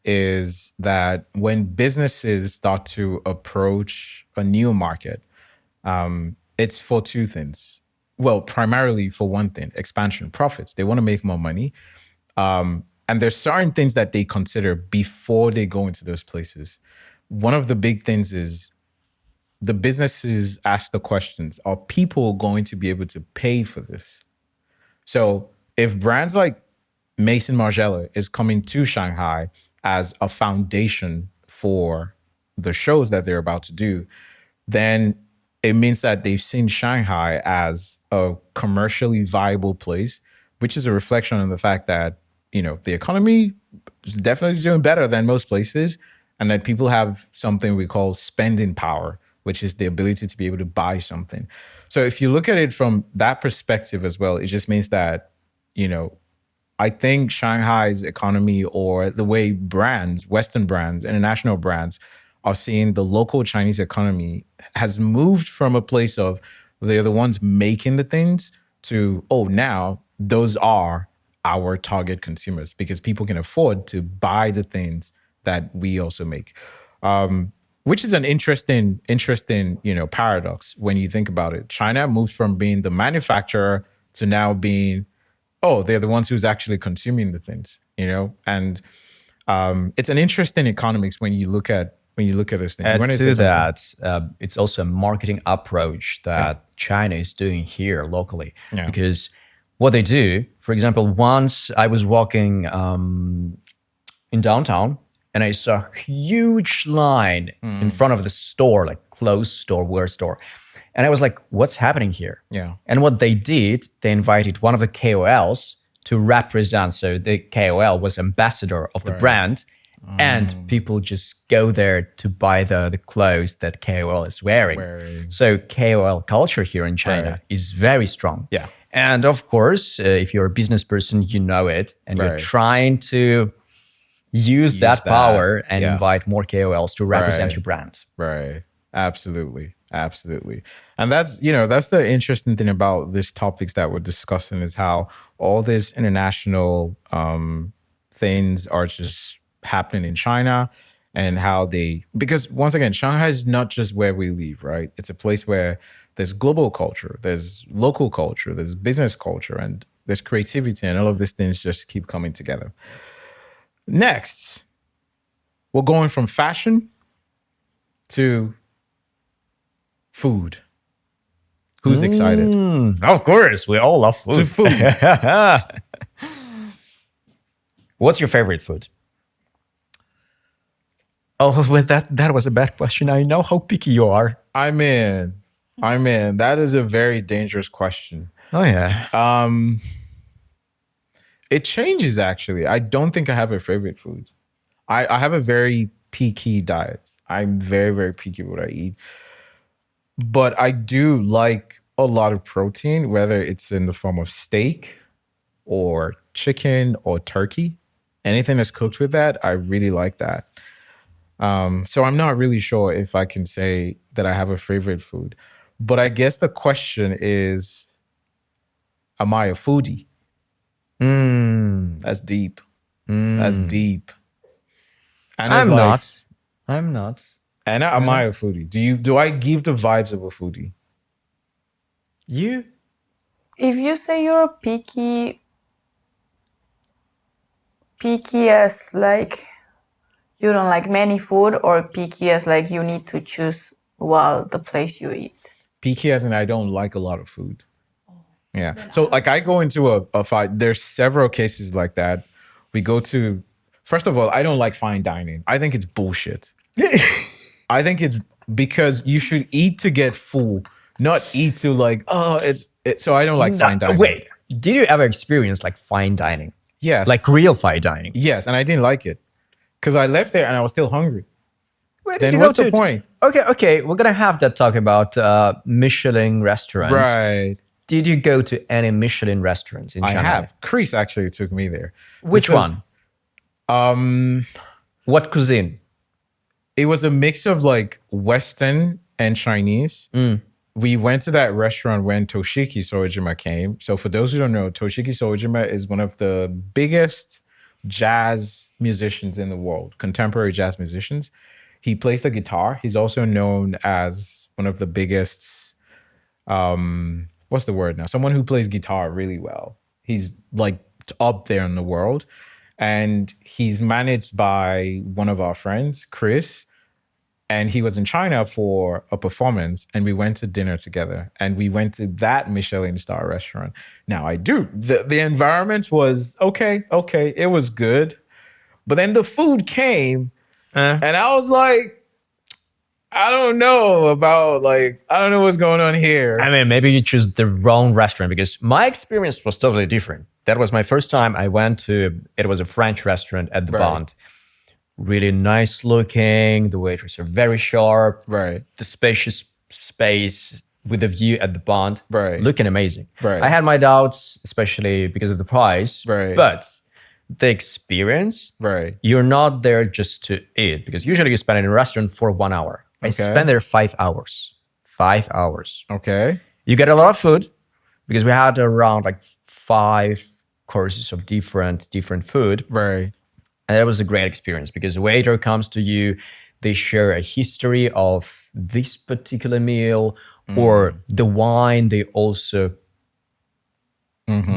Is that when businesses start to approach a new market, it's for two things. Well, primarily for one thing, expansion, profits. They want to make more money. And there's certain things that they consider before they go into those places. One of the big things is the businesses ask the questions, are people going to be able to pay for this? So if brands like Maison Margiela is coming to Shanghai as a foundation for the shows that they're about to do, then it means that they've seen Shanghai as a commercially viable place, which is a reflection on the fact that, you know, the economy is definitely doing better than most places, and that people have something we call spending power, which is the ability to be able to buy something. So if you look at it from that perspective as well, it just means that, you know, I think Shanghai's economy or the way brands, Western brands, international brands are seeing the local Chinese economy has moved from a place of they're the ones making the things to, oh, now those are our target consumers because people can afford to buy the things that we also make. Which is an interesting, you know, paradox when you think about it. China moved from being the manufacturer to now being, oh, they're the ones who's actually consuming the things, you know? And it's an interesting economics when you look at those things. Add When to that, it's also a marketing approach that China is doing here locally. Yeah. Because what they do, for example, once I was walking in downtown and I saw a huge line in front of the store, like clothes store, wear store. And I was like, what's happening here? Yeah. And what they did, they invited one of the KOLs to represent. So the KOL was ambassador of the brand. And people just go there to buy the clothes that KOL is wearing. So KOL culture here in China is very strong. Yeah. And of course, if you're a business person, you know it. And you're trying to use that power and invite more KOLs to represent your brand. Right. Absolutely. Absolutely. And that's, you know, that's the interesting thing about this topics that we're discussing is how all these international things are just happening in China and how they, because once again, Shanghai is not just where we live, right? It's a place where there's global culture, there's local culture, there's business culture, and there's creativity, and all of these things just keep coming together. Next, we're going from fashion to food. Who's excited? Of course, we all love food. To food. What's your favorite food? Oh, well, that was a bad question. I know how picky you are. I'm in. That is a very dangerous question. Oh, yeah. It changes, actually. I don't think I have a favorite food. I have a very picky diet. I'm very, very picky what I eat. But I do like a lot of protein, whether it's in the form of steak or chicken or turkey. Anything that's cooked with that, I really like that. So I'm not really sure if I can say that I have a favorite food. But I guess the question is, am I a foodie? That's deep. That's deep. And I'm not. I'm not. And am I a foodie? Do I give the vibes of a foodie? You? If you say you're picky as like you don't like many food, or picky as like you need to choose the place you eat? Picky as in I don't like a lot of food. Yeah. So like I go into a fight. There's several cases like that. We go to, first of all, I don't like fine dining. I think it's bullshit. I think it's because you should eat to get full, not eat to like, so I don't like fine dining. Wait, did you ever experience like fine dining? Yes. Like real fine dining? Yes, and I didn't like it because I left there and I was still hungry. Where did then you what's go the to? point? Okay. We're gonna have that talk about Michelin restaurants. Right. Did you go to any Michelin restaurants in I Shanghai? have. Chris actually took me there. Which one? Um, What cuisine? it was a mix of like Western and Chinese. We went to that restaurant when Toshiki Soejima came. So for those who don't know, Toshiki Soejima is one of the biggest jazz musicians in the world, contemporary jazz musicians. He plays the guitar. He's also known as one of the biggest, what's the word now? Someone who plays guitar really well. He's like up there in the world. And he's managed by one of our friends, Chris. And he was in China for a performance, and we went to dinner together. And we went to that Michelin star restaurant. Now, the environment was okay, it was good. But then the food came, and I was like, I don't know what's going on here. I mean, maybe you choose the wrong restaurant, because my experience was totally different. That was my first time I went to, it was a French restaurant at the Right. Bund. Really nice looking. The waiters are very sharp. Right. The spacious space with the view at the Bund. Right. Looking amazing. Right. I had my doubts, especially because of the price. Right. But the experience, Right. you're not there just to eat, because usually you spend in a restaurant for 1 hour. I Okay. spent there 5 hours. 5 hours. Okay. You get a lot of food, because we had around like 5 courses of different food. Right. And that was a great experience, because the waiter comes to you, they share a history of this particular meal, or the wine they also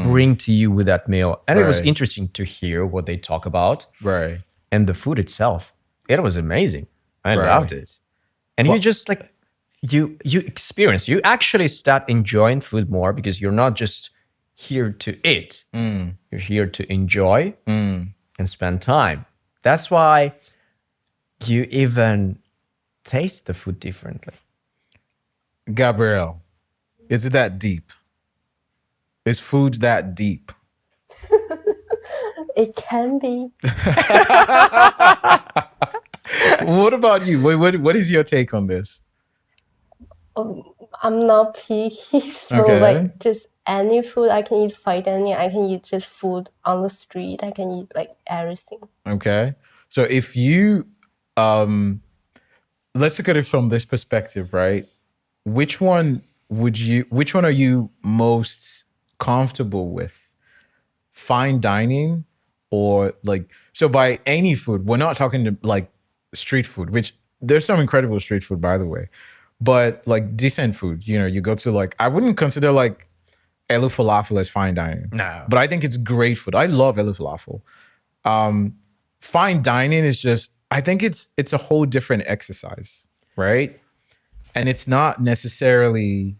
bring to you with that meal. And it was Right. interesting to hear what they talk about. Right. And the food itself, it was amazing. I Right. loved it. And you just like, you experience, you actually start enjoying food more, because you're not just here to eat. You're here to enjoy and spend time. That's why you even taste the food differently. Gabrielle, is it that deep? Is food that deep? It can be. What about you? What is your take on this? I'm not picky, so Okay. like just any food I can eat fine dining. I can eat just food on the street. I can eat like everything. Okay. So if you let's look at it from this perspective, right? Which one are you most comfortable with? Fine dining, or like, so by any food, we're not talking to like street food, which there's some incredible street food, by the way, but like decent food, you go to, like, I wouldn't consider like Elu Falafel as fine dining. No. But I think it's great food. I love Elu Falafel. Fine dining is just, I think it's a whole different exercise, right? And it's not necessarily,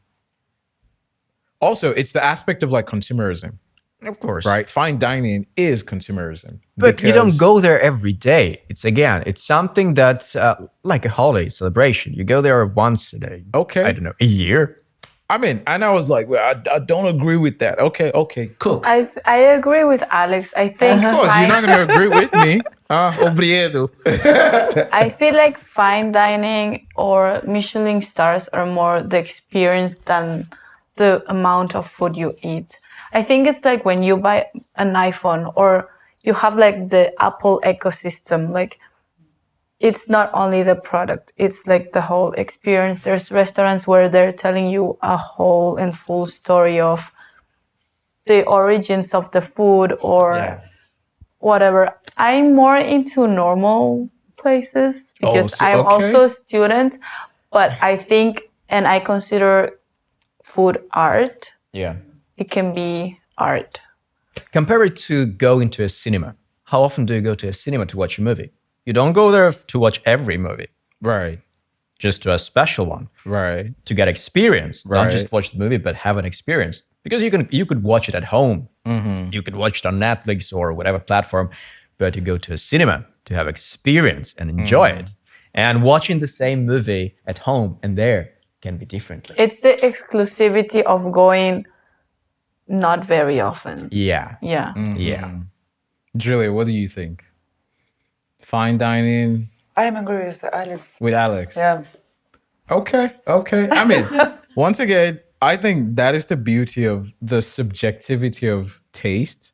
also it's the aspect of like consumerism, Of course. right? Fine dining is consumerism. But you don't because- go there every day. It's something that's like a holiday celebration. You go there once a day. Okay. I don't know, a year. I mean, and I was like, well, I don't agree with that. Okay, cook. I agree with Alex. I think Of course, you're not going to agree with me. Obrigado. I feel like fine dining or Michelin stars are more the experience than the amount of food you eat. I think it's like when you buy an iPhone or you have like the Apple ecosystem, like it's not only the product, it's like the whole experience. There's restaurants where they're telling you a whole and full story of the origins of the food or whatever. I'm more into normal places because so- I'm okay. also a student, but I think, and I consider food art. Yeah. It can be art. Compare it to going to a cinema. How often do you go to a cinema to watch a movie? You don't go there to watch every movie, Right, just to a special one, right, to get experience. Right. Not just watch the movie, but have an experience. Because you could watch it at home. You could watch it on Netflix or whatever platform, but you go to a cinema to have experience and enjoy it. And watching the same movie at home and there can be differently. It's the exclusivity of going not very often. Yeah. Yeah. Yeah. Julia, what do you think? Fine dining I am agree with Alex. With Alex. Yeah. Okay. I mean, once again, I think that is the beauty of the subjectivity of taste.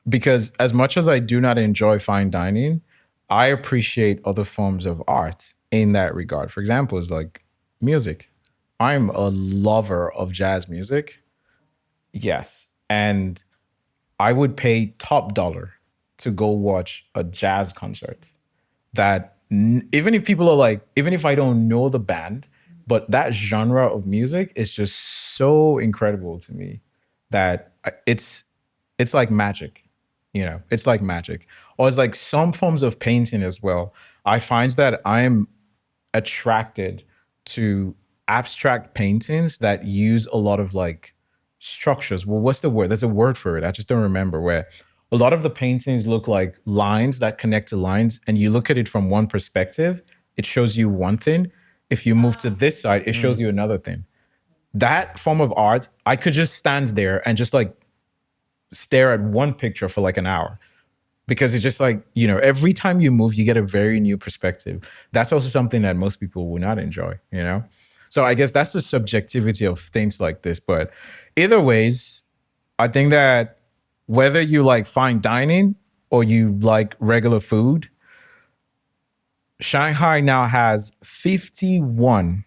Because as much as I do not enjoy fine dining, I appreciate other forms of art in that regard. For example, is like music. I'm a lover of jazz music. Yes. And I would pay top dollar to go watch a jazz concert that even if people are like, even if I don't know the band, but that genre of music is just so incredible to me that it's like magic, you know, it's like magic. Or it's like some forms of painting as well. I find that I'm attracted to abstract paintings that use a lot of like structures. Well, what's the word? There's a word for it. I just don't remember. Where a lot of the paintings look like lines that connect to lines, and you look at it from one perspective, it shows you one thing. If you move to this side, it shows you another thing. That form of art, I could just stand there and just like stare at one picture for like an hour because it's just like, you know, every time you move, you get a very new perspective. That's also something that most people will not enjoy, you know? So I guess that's the subjectivity of things like this. But either ways, I think that whether you like fine dining or you like regular food, Shanghai now has 51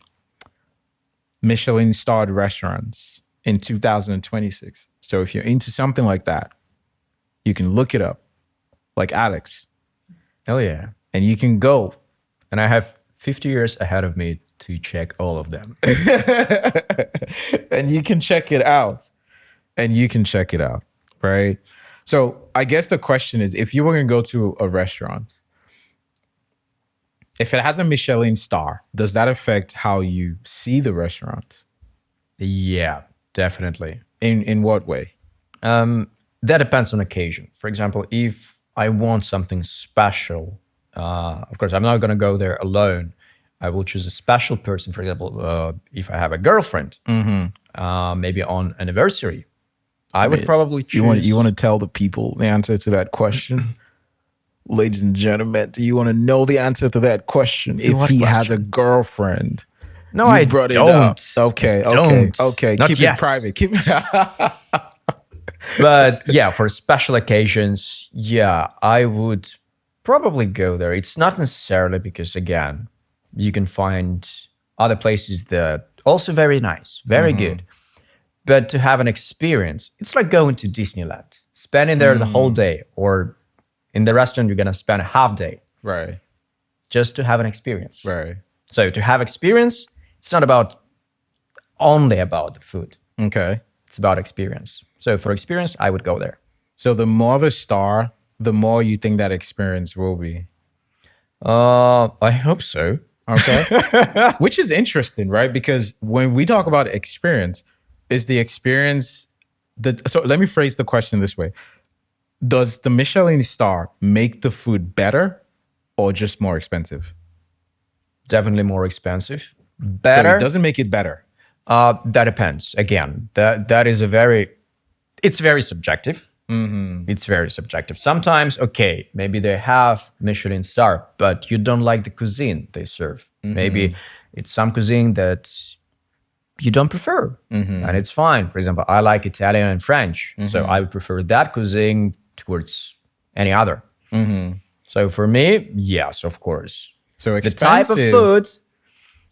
Michelin starred restaurants in 2026. So if you're into something like that, you can look it up, like Alex, Oh yeah. and you can go. And I have 50 years ahead of me to check all of them. And you can check it out. Right? So I guess the question is, if you were going to go to a restaurant, if it has a Michelin star, does that affect how you see the restaurant? Yeah, definitely. In what way? That depends on occasion. For example, if I want something special, of course, I'm not going to go there alone. I will choose a special person. For example, if I have a girlfriend, maybe on anniversary, I would probably choose. You want to tell the people the answer to that question? Ladies and gentlemen, do you want to know the answer to that question? If what he has a question? girlfriend. No, You I brought it don't. up. Okay. Not Keep yet. it private. Keep But yeah, for special occasions, yeah, I would probably go there. It's not necessarily because, again, you can find other places that also very nice, very good. But to have an experience, it's like going to Disneyland, spending there the whole day, or in the restaurant, you're going to spend a half day Right. just to have an experience. Right. So to have experience, it's not about only about the food. Okay. It's about experience. So for experience, I would go there. So the more the star, the more you think that experience will be. I hope so. Okay. Which is interesting, right? Because when we talk about experience, is the experience so let me phrase the question this way. Does the Michelin star make the food better or just more expensive? Definitely more expensive. So Better. it doesn't make it better. That depends. Again, that is it's very subjective. It's very subjective. Sometimes, okay, maybe they have Michelin star, but you don't like the cuisine they serve. Maybe it's some cuisine that you don't prefer, and it's fine. For example, I like Italian and French, so I would prefer that cuisine towards any other. So for me, yes, of course. So The expensive. type of food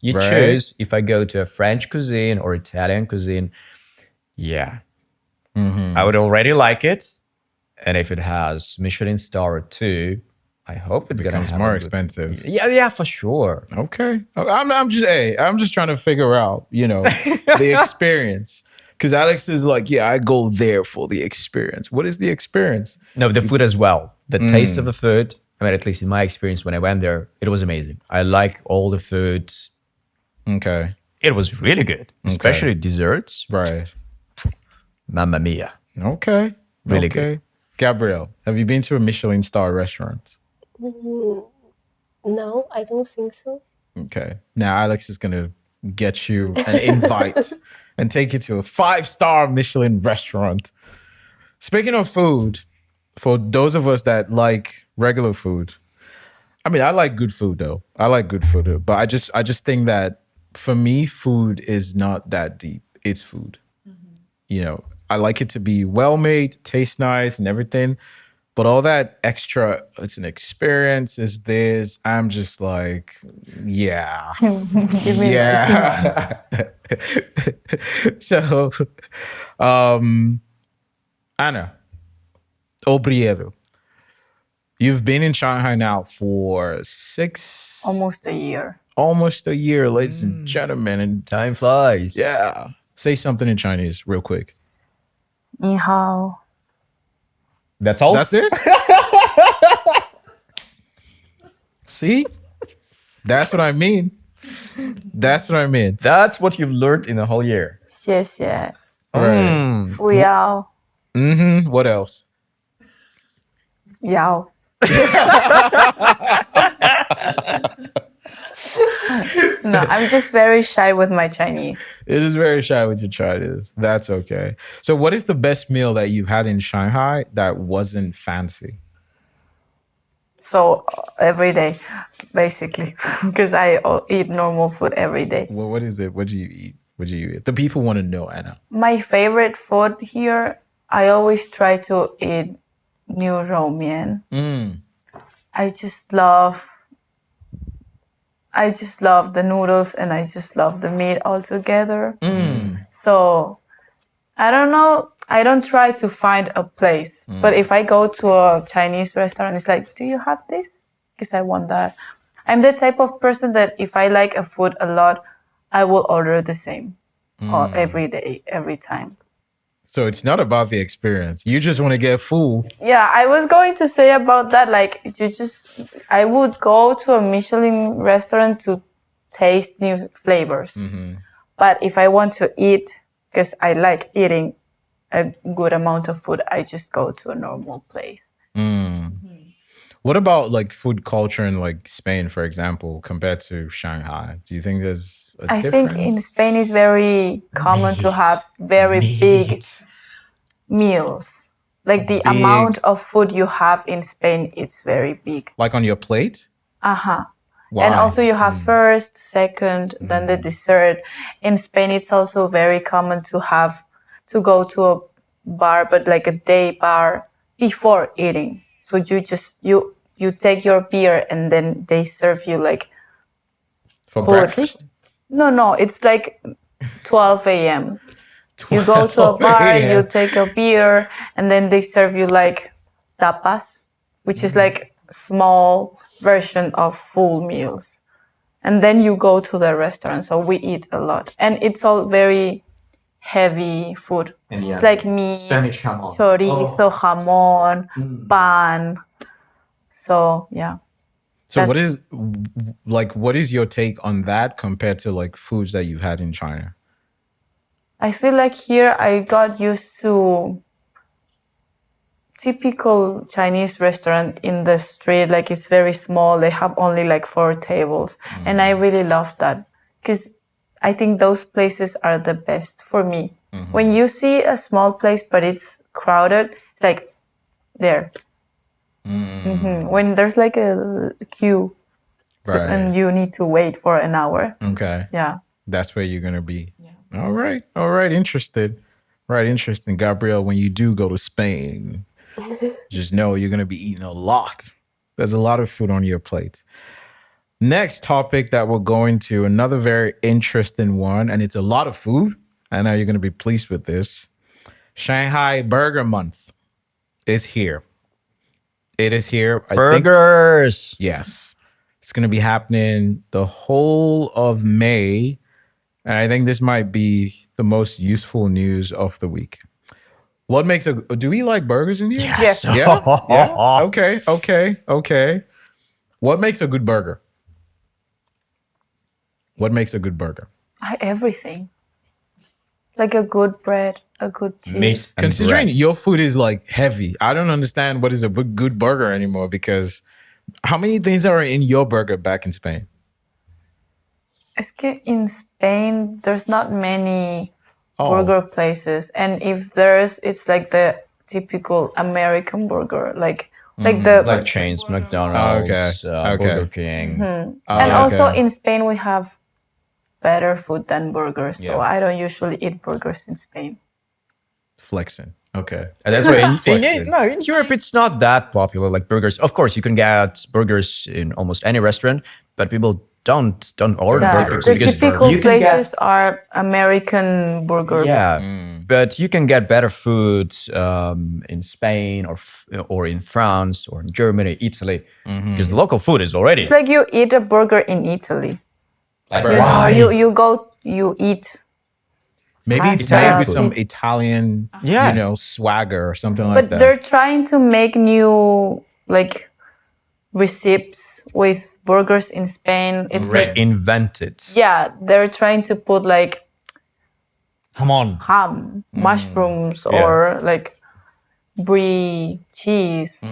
you Right. choose, if I go to a French cuisine or Italian cuisine, yeah, I would already like it. And if it has Michelin star or two, I hope it's becomes gonna have more a good- expensive. Yeah, for sure. Okay. I'm just trying to figure out, you know, the experience. Because Alex is like, yeah, I go there for the experience. What is the experience? No, the food as well. The taste of the food. I mean, at least in my experience when I went there, it was amazing. I like all the food. Okay. It was really good, especially desserts. Right. Mamma mia. Okay. Really okay. good. Gabrielle, have you been to a Michelin star restaurant? No, I don't think so. Okay. Now Alex is gonna get you an invite and take you to a 5-star Michelin restaurant. Speaking of food, for those of us that like regular food, I mean, I like good food though. I like good food, though. But I just think that for me, food is not that deep. It's food. You know, I like it to be well made, taste nice, and everything. But all that extra, it's an experience. Is this? I'm just like, yeah, Give me less. yeah. So, Anna Obriedo, you've been in Shanghai now for Almost a year. almost a year, ladies and gentlemen. And Time flies. yeah, say something in Chinese real quick. 你好. That's all? That's it? See? That's what I mean. That's what I mean. That's what you've learned in a whole year. 谢谢. Right. 不要. What else? 要. No, I'm just very shy with my Chinese. It is very shy with your Chinese. That's okay. So what is the best meal that you've had in Shanghai that wasn't fancy? So every day, basically, because I eat normal food every day. Well, what is it? What do you eat? What do you eat? The people want to know, Anna. My favorite food here, I always try to eat new raw mian. I just love the noodles and I just love the meat altogether. So I don't know. I don't try to find a place, but if I go to a Chinese restaurant, it's like, do you have this? Because I want that. I'm the type of person that if I like a food a lot, I will order the same every day, every time. So it's not about the experience. You just want to get full. Yeah, I was going to say about that. Like, I would go to a Michelin restaurant to taste new flavors. But if I want to eat, because I like eating a good amount of food, I just go to a normal place. What about like food culture in like Spain, for example, compared to Shanghai? Do you think there's a I difference? think in Spain it's very common to have very big meals. Like the Big. amount of food you have in Spain, it's very big. Like on your plate? Why? Why? And also you have first, second, then the dessert. In Spain, it's also very common to go to a bar, but like a day bar before eating. So you take your beer and then they serve you like For food. breakfast? No, it's like 12 a.m. You go to a 12 bar, a.m. you take a beer, and then they serve you like tapas, which is like small version of full meals. And then you go to the restaurant. So we eat a lot. And it's all very heavy food. It's like meat, Spanish jamon. chorizo, jamon, pan. So yeah. So That's- what is your take on that compared to like foods that you've had in China? I feel like here I got used to typical Chinese restaurant in the street. Like it's very small. They have only like 4 tables. And I really love that because I think those places are the best for me. When you see a small place, but it's crowded, it's like there. When there's like a queue Right. and you need to wait for an hour. Okay. Yeah. That's where you're gonna be. All right. All right. Interested. Right. Interesting. Gabrielle, when you do go to Spain, just know you're gonna be eating a lot. There's a lot of food on your plate. Next topic that we're going to, another very interesting one, and it's a lot of food. I know you're gonna be pleased with this. Shanghai Burger Month is here. It is here. I think Burgers. yes. It's going to be happening the whole of May. And I think this might be the most useful news of the week. What makes do we like burgers in here? Yes. Yeah. Yeah. Okay. What makes a good burger? What makes a good burger? Everything. Like a good bread, a good cheese. Meat and Considering bread. your food is like heavy, I don't understand what is a good burger anymore because how many things are in your burger back in Spain? Es que in Spain, there's not many burger places. And if there's, it's like the typical American burger, like like the Like chains, Oh, okay. McDonald's, Okay. Burger King. Mhm. Oh, And also okay. in Spain we have better food than burgers, so Yeah. I don't usually eat burgers in Spain. Flexing. Okay. And that's why Flexing. in Europe it's not that popular like burgers. Of course, you can get burgers in almost any restaurant, but people don't order Yeah, burgers the because typical you can places get are American burger. yeah, but you can get better food in Spain or in France or in Germany, Italy, because the local food is already It's like you eat a burger in Italy. like, Right. why? You eat. Maybe it's Pasta. made with some Italian, Yeah. swagger or something like But that. they're trying to make new like recipes with burgers in Spain. It's like Reinvented. yeah, they're trying to put like Come on. ham, mushrooms, Yeah. or like brie cheese,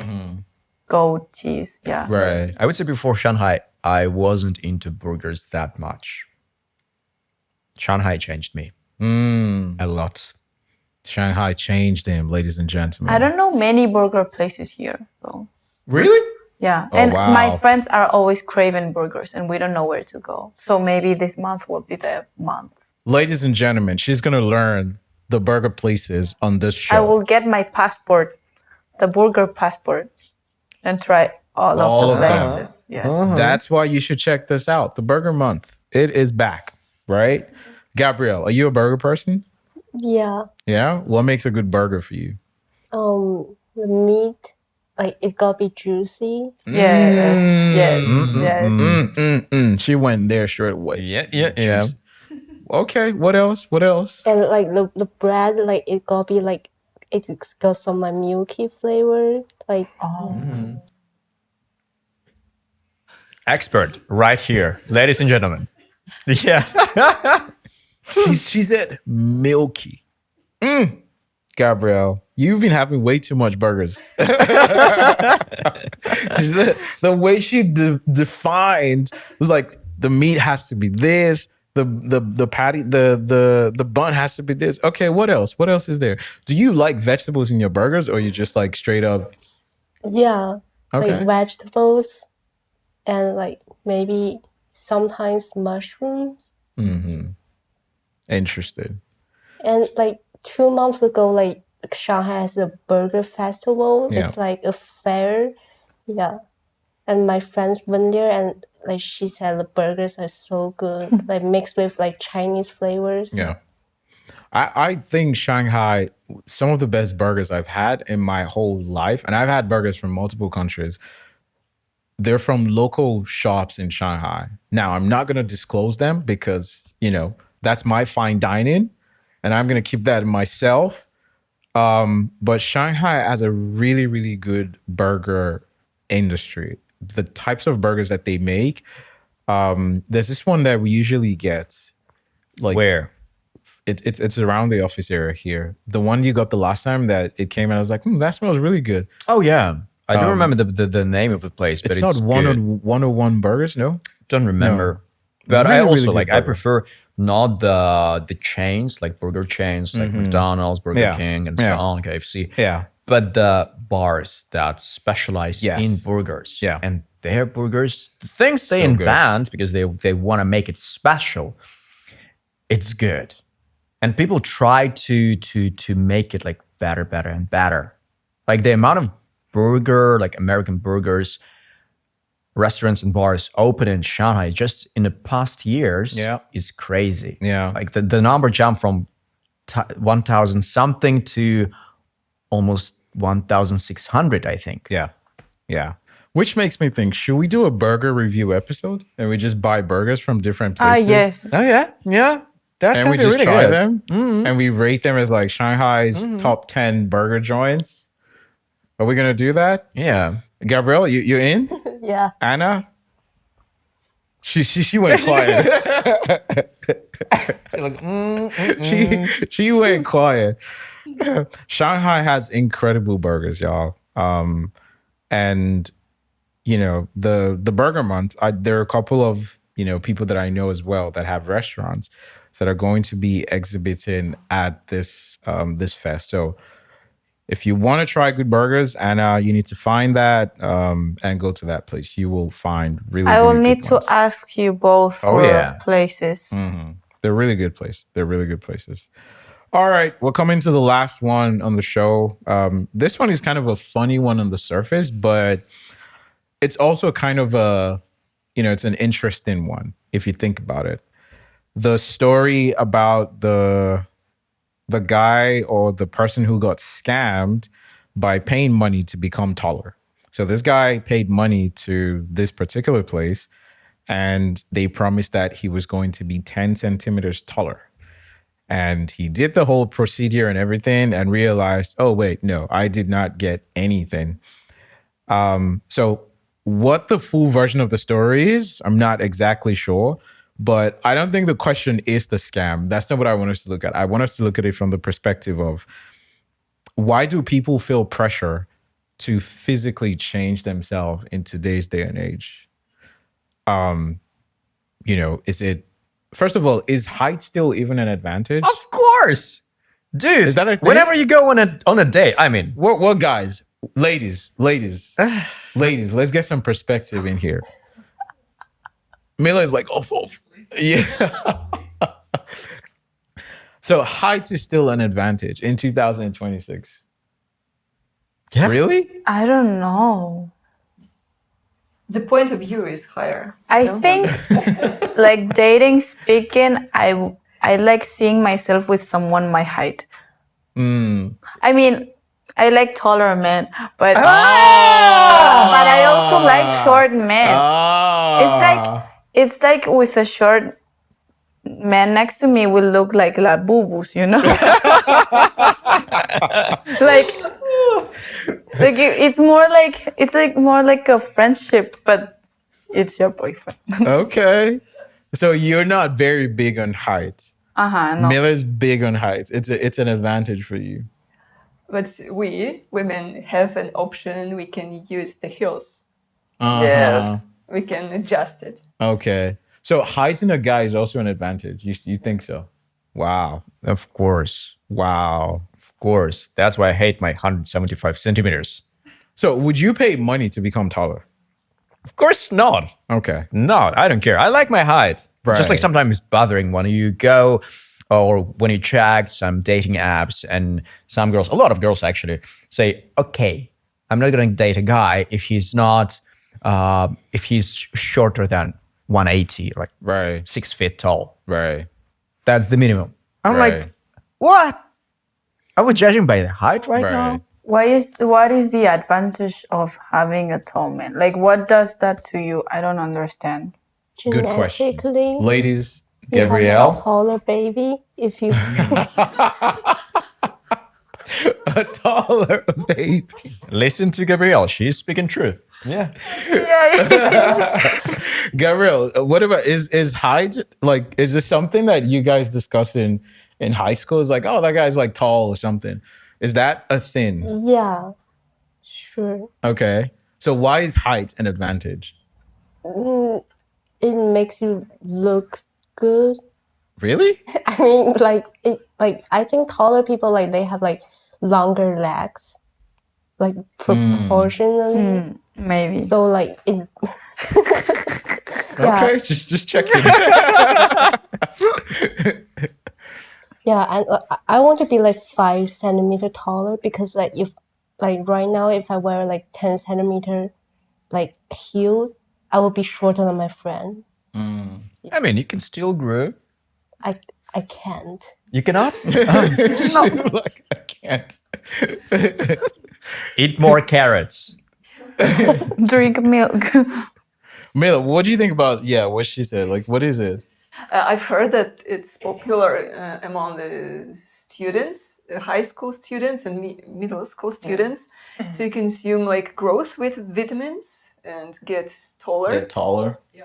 goat cheese. Yeah. Right. I would say before Shanghai, I wasn't into burgers that much. Shanghai changed me a lot. Shanghai changed him, ladies and gentlemen. I don't know many burger places here, so Really? yeah. Oh, And wow. my friends are always craving burgers, and we don't know where to go. So maybe this month will be the month. Ladies and gentlemen, she's going to learn the burger places on this show. I will get my passport, the burger passport, and try all All of the of them. places. Yes. That's why you should check this out. The Burger Month. It is back, right? Gabrielle, are you a burger person? Yeah. Yeah? What makes a good burger for you? The meat, like it gotta be juicy. Yes. She went there straight away. Yeah. Okay, what else? What else? And like the bread, like it gotta be like it's got some like milky flavor. Like Expert right here, ladies and gentlemen. Yeah. She said milky. Gabrielle, you've been having way too much burgers. The way she defined was like the meat has to be this, the patty, the bun has to be this. Okay, what else? What else is there? Do you like vegetables in your burgers, or you just like straight up? yeah, Okay. like vegetables, and like maybe sometimes mushrooms. Interested. And like 2 months ago, like Shanghai has a burger festival. Yeah. It's like a fair. Yeah. And my friends went there and like she said the burgers are so good. Like mixed with like Chinese flavors. Yeah. I think Shanghai, some of the best burgers I've had in my whole life, and I've had burgers from multiple countries, they're from local shops in Shanghai. Now, I'm not going to disclose them because, that's my fine dining, and I'm going to keep that myself. But Shanghai has a really, really good burger industry. The types of burgers that they make, there's this one that we usually get. Like Where? It's around the office area here. The one you got the last time that it came and I was like, that smells really good. Oh yeah, I don't remember the name of the place, but It's it's not good. 101 Burgers, no? Don't remember. But Really, I also really good like I burger. prefer not the chains like burger chains like McDonald's, Burger Yeah. King, and Yeah. so on, KFC. Yeah. But the bars that specialize Yes. in burgers. Yeah. And their burgers, the things they So good. invent because they want to make it special, it's good. And people try to make it like better and better. Like the amount of burger, like American burgers, restaurants and bars open in Shanghai just in the past years is crazy. Yeah. Like the number jumped from 1,000 something to almost 1,600, I think. Yeah. Yeah. Which makes me think, should we do a burger review episode and we just buy burgers from different places? Yes. Oh yeah, yeah. That And can we be just really try good. them and we rate them as like Shanghai's top 10 burger joints. Are we going to do that? Yeah. Gabrielle, you in? Yeah. Anna? She went quiet. She went quiet. Shanghai has incredible burgers, y'all. And the Burger Month, there are a couple of people that I know as well that have restaurants that are going to be exhibiting at this this fest. So If you want to try good burgers, Anna, you need to find that and go to that place. You will find really, I will really need good to ones. ask you both Oh, for yeah. places. They're really good places. They're really good places. All right, we're coming to the last one on the show. This one is kind of a funny one on the surface, but it's also kind of it's an interesting one if you think about it. The story about the guy or the person who got scammed by paying money to become taller. So this guy paid money to this particular place, and they promised that he was going to be 10 centimeters taller. And he did the whole procedure and everything and realized, oh, wait, no, I did not get anything. So what the full version of the story is, I'm not exactly sure, but I don't think the question is the scam. That's not what I want us to look at. I want us to look at it from the perspective of why do people feel pressure to physically change themselves in today's day and age? Is it, first of all, is height still even an advantage? Of course, dude. Is that a thing? Whenever you go on a date, I mean, What guys, ladies, let's get some perspective in here. Mila is like, oh, yeah. So height is still an advantage in 2026. Yeah. Really? I don't know. The point of view is higher. I no? think, like dating speaking, I like seeing myself with someone my height. I mean, I like taller men, but but I also like short men. It's like with a short man next to me will look like la boo-boos, you know? like it's more like a friendship, but it's your boyfriend. Okay. So you're not very big on height. No. Miller's big on height. It's an advantage for you. But we women have an option. We can use the heels. Yes. We can adjust it. Okay. So height in a guy is also an advantage. You think so? Wow. of course, Wow. of course. That's why I hate my 175 centimeters. So would you pay money to become taller? Of course not. Okay. No, I don't care. I like my height. Just Right. like sometimes it's bothering when you go or when you check some dating apps and some girls, a lot of girls actually say, okay, I'm not going to date a guy if he's not, if he's shorter than 180, like Right. 6 feet tall. Right. That's the minimum. I'm Right. like, what? Are we judging by the height right now? Right. What is the advantage of having a tall man? Like, what does that to you? I don't understand. Good question. Genetically, Ladies, you have Gabrielle? a taller baby if you a taller baby. Listen to Gabrielle. She's speaking truth. Yeah. Gabriel, what about is height, like, is this something that you guys discuss in high school? It's like, oh, that guy's like tall or something. Is that a thing? yeah, sure. Okay. So why is height an advantage? It makes you look good. Really? I mean, I think taller people they have longer legs, proportionally. Maybe. So it. Okay, just checking. Yeah, and I want to be 5 centimeter taller because if right now if I wear 10 centimeter heels, I will be shorter than my friend. I mean, you can still grow. I can't. You cannot? Like, I can't. Eat more carrots. Drink milk. Mila, what do you think about what she said? Like, what is it? I've heard that it's popular among the students, high school students and middle school students, to consume growth with vitamins and get taller. Get taller? Yeah.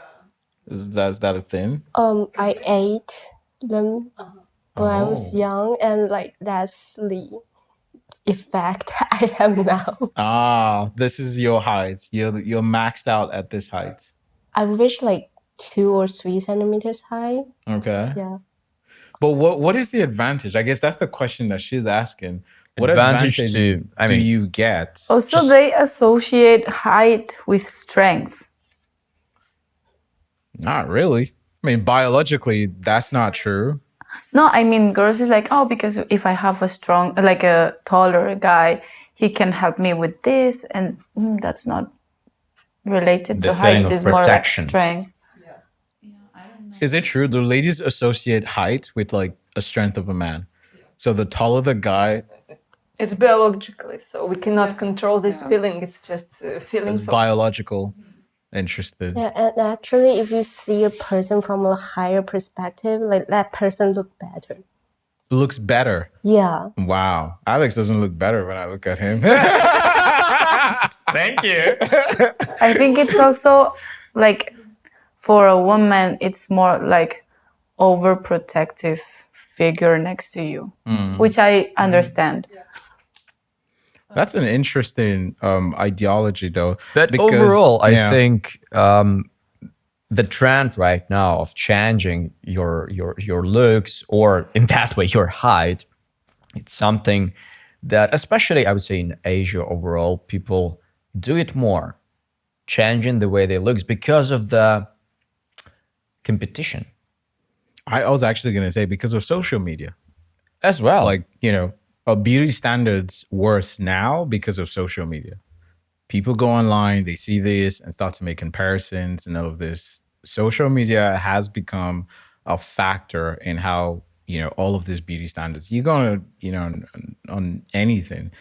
Is that a thing? I ate them when I was young, and that's the effect I have now. Ah, this is your height. You're maxed out at this height. I wish 2 or 3 centimeters high. Okay. Yeah. But what is the advantage? I guess that's the question that she's asking. what advantage advantage to, I do mean, you get? Also, Just- they associate height with strength. Not really. I mean, biologically, that's not true. No, I mean, girls is like, oh, because if I have a strong, like a taller guy, he can help me with this, and that's not related The to feeling height. of It's more like protection. strength. Is it true? Do ladies associate height with like a strength of a man? So the taller the guy, It's biologically, so we cannot control this feeling. It's just it's feelings of biological. Interested. Yeah, and actually, if you see a person from a higher perspective, like that person look better. Looks better. Yeah. Wow. Alex doesn't look better when I look at him. Thank you. I think it's also like for a woman, it's more like overprotective figure next to you, which I understand. That's an interesting ideology, though. But because- overall, I yeah. think the trend right now of changing your looks, or in that way your height, it's something that, especially I would say in Asia overall, people do it more, changing the way they look because of the competition I was actually going to say because of social media. as well. Like, beauty standards worse now because of social media. People go online, they see this and start to make comparisons and all of this. Social media has become a factor in how, all of these beauty standards. You go on anything.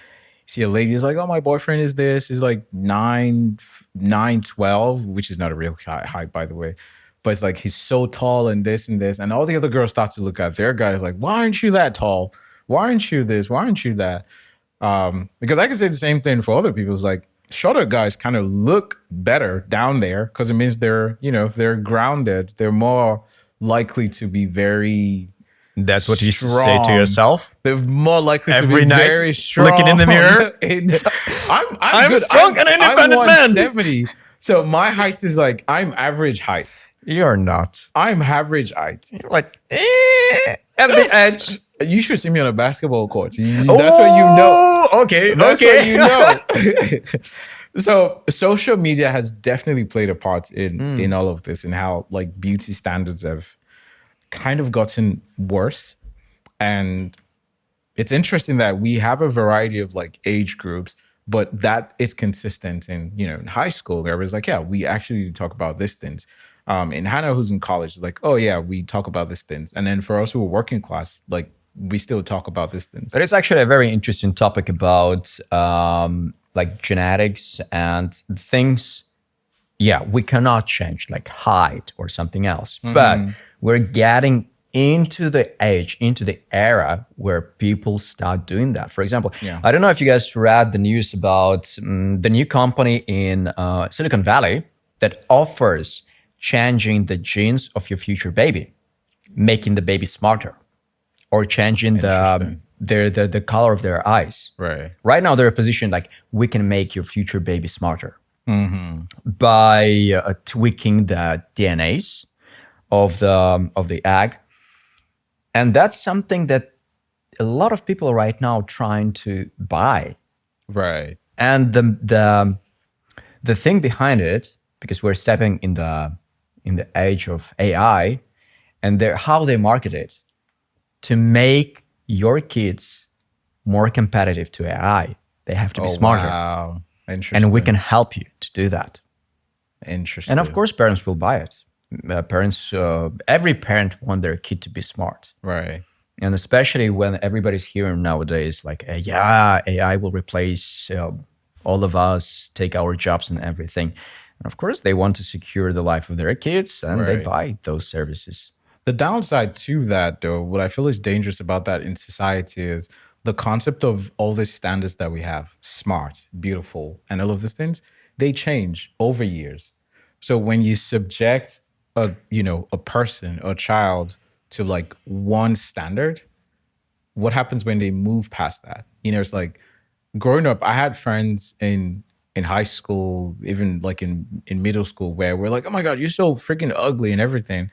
See a lady is like, oh, my boyfriend is this, is like 9'12", which is not a real height, by the way. But it's like he's so tall and this and this. And all the other girls start to look at their guys like, why aren't you that tall? Why aren't you this? Why aren't you that? Because I can say the same thing for other people. It's like shorter guys kind of look better down there because it means they're, they're grounded. They're more likely to be very That's what you used to say to strong. yourself They're more likely to every be night, very strong. looking in the mirror. I'm good. strong and independent I'm man. 170. So my height is like, I'm average height. You're not. I'm average height. You're like at the edge. You should see me on a basketball court. That's what you know. Okay. That's okay. what you know. So social media has definitely played a part in all of this and how like beauty standards have kind of gotten worse. And it's interesting that we have a variety of like age groups, but that is consistent in, in high school where it's like, yeah, we actually talk about these things. And Hannah, who's in college, is like, oh yeah, we talk about these things. And then for us who are working class, like we still talk about these things. But it's actually a very interesting topic about like genetics and things. Yeah, we cannot change like height or something else, but we're getting into the age, into the era where people start doing that. For example, I don't know if you guys read the news about the new company in Silicon Valley that offers changing the genes of your future baby, making the baby smarter, or changing the color of their eyes. Right now, they're positioned like we can make your future baby smarter by tweaking the DNAs of the egg, and that's something that a lot of people right now trying to buy. Right. And the thing behind it, because we're stepping in the age of AI, and how they market it to make your kids more competitive to AI. They have to be smarter. Wow. Interesting. And we can help you to do that. Interesting. And of course, parents will buy it. Every parent wants their kid to be smart. Right. And especially when everybody's hearing nowadays, like, yeah, AI will replace all of us, take our jobs and everything. And of course, they want to secure the life of their kids, and they buy those services. The downside to that, though, what I feel is dangerous about that in society is the concept of all these standards that we have, smart, beautiful, and all of these things, they change over years. So when you subject a person, a child to like one standard, what happens when they move past that? It's like growing up, I had friends in high school, even like in middle school, where we're like, oh my God, you're so freaking ugly and everything.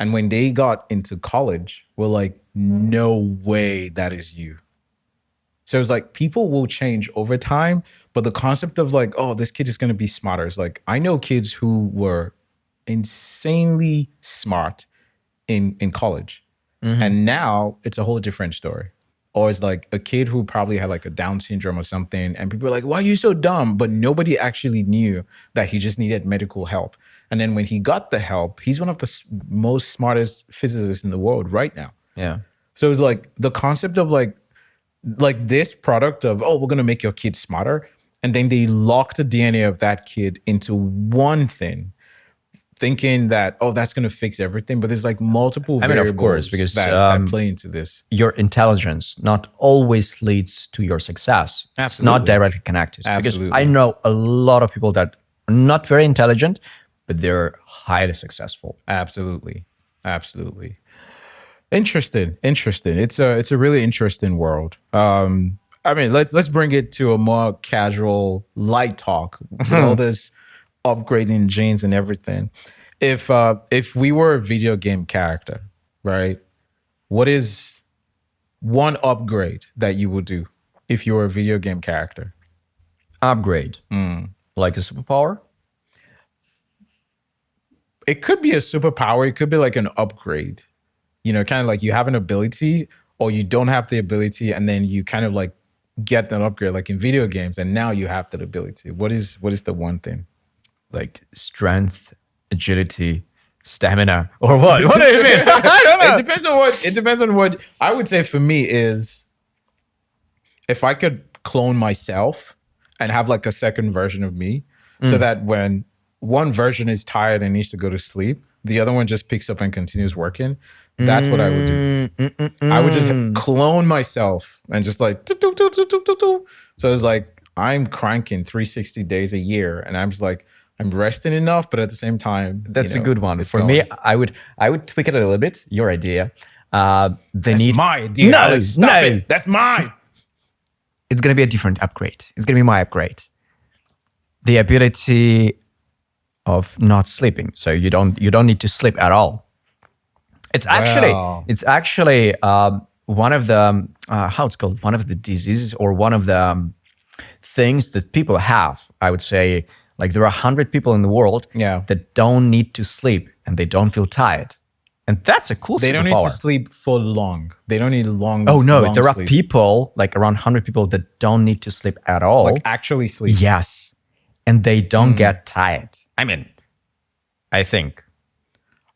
And when they got into college, we're like, no way that is you. So it's like people will change over time, but the concept of like, oh, this kid is going to be smarter is like, I know kids who were insanely smart in college, and now it's a whole different story. Or it's like a kid who probably had like a Down syndrome or something, and people are like, why are you so dumb? But nobody actually knew that he just needed medical help. And then when he got the help, he's one of the most smartest physicists in the world right now. Yeah. So it's like the concept of like this product of, oh, we're going to make your kid smarter. And then they lock the DNA of that kid into one thing, thinking that, oh, that's going to fix everything. But there's like multiple variables of course, because that play into this. your intelligence not always leads to your success. It's not Absolutely. directly connected. Absolutely. Because I know a lot of people that are not very intelligent, but they're highly successful. Absolutely. Absolutely. Interesting. It's a really interesting world. I mean, let's bring it to a more casual, light talk with all this upgrading genes and everything. If we were a video game character, right? What is one upgrade that you would do if you were a video game character? Upgrade. Like a superpower? It could be a superpower. It could be like an upgrade. You know, kind of like you have an ability or you don't have the ability, and then you kind of like get an upgrade, like in video games, and now you have that ability. What is the one thing? Like strength, agility, stamina, or what? What do you mean? I don't know. It depends on what I would say for me is if I could clone myself and have like a second version of me, so that when one version is tired and needs to go to sleep, the other one just picks up and continues working. That's what I would do. I would just clone myself and just like, so it's like I'm cranking 360 days a year, and I'm just like, I'm resting enough, but at the same time, That's you know, a good one. it's For going. me, I would tweak it a little bit. Your idea. That's my idea. No, Alex, stop no. it. That's mine. It's gonna be a different upgrade. It's gonna be my upgrade. The ability of not sleeping, so you don't need to sleep at all. It's actually Wow. one of the how it's called, one of the diseases or one of the things that people have. I would say like there are 100 people in the world that don't need to sleep and they don't feel tired, and that's a cool. They don't need to superpower. sleep for long. They don't need long. Oh no, long there are sleep. people like around 100 people that don't need to sleep at all. like actually sleep. Yes, and they don't get tired. I mean, I think.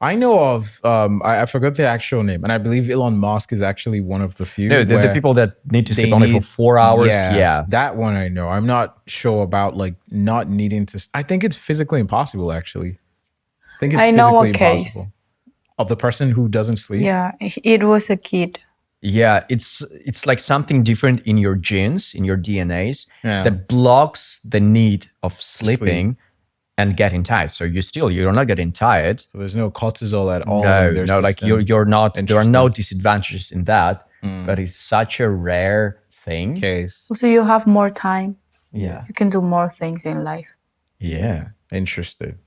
I know of. I forgot the actual name, and I believe Elon Musk is actually one of the few. No, the where people that need to they sleep only for need- 4 hours. Yes, Yeah. that one I know. I'm not sure about like not needing to. I think it's physically impossible. Actually, I think it's I know physically a case. impossible. Of the person who doesn't sleep. Yeah, it was a kid. Yeah, it's like something different in your genes, in your DNAs, Yeah. that blocks the need of sleeping and getting tired. So you're not getting tired. So there's no cortisol at all. No, in their no, like systems. you're not. There are no Interesting. disadvantages in that, but it's such a rare thing. case. So you have more time. Yeah, You can do more things in life. yeah. Interesting.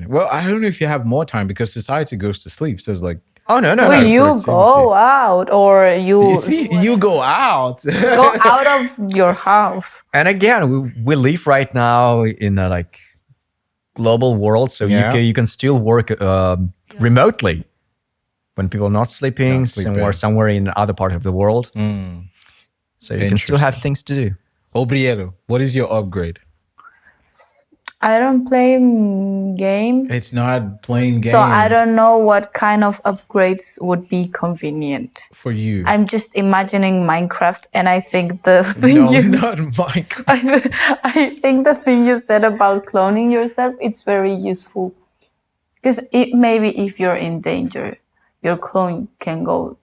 Well, I don't know if you have more time because society goes to sleep. So it's like, Oh no, no, Well, no. you productivity. go out or you you see, you go out. go out of your house. And again, we live right now in a like global world, so Yeah. you can still work remotely when people are not sleeping, Not sleeping. somewhere in other part of the world. So you can still have things to do. Obriedo, what is your upgrade? I don't play games. It's not playing games. So I don't know what kind of upgrades would be convenient. For you. I'm just imagining Minecraft, and I think the thing no, not Minecraft. I think the thing you said about cloning yourself, it's very useful. Because maybe if you're in danger, your clone can go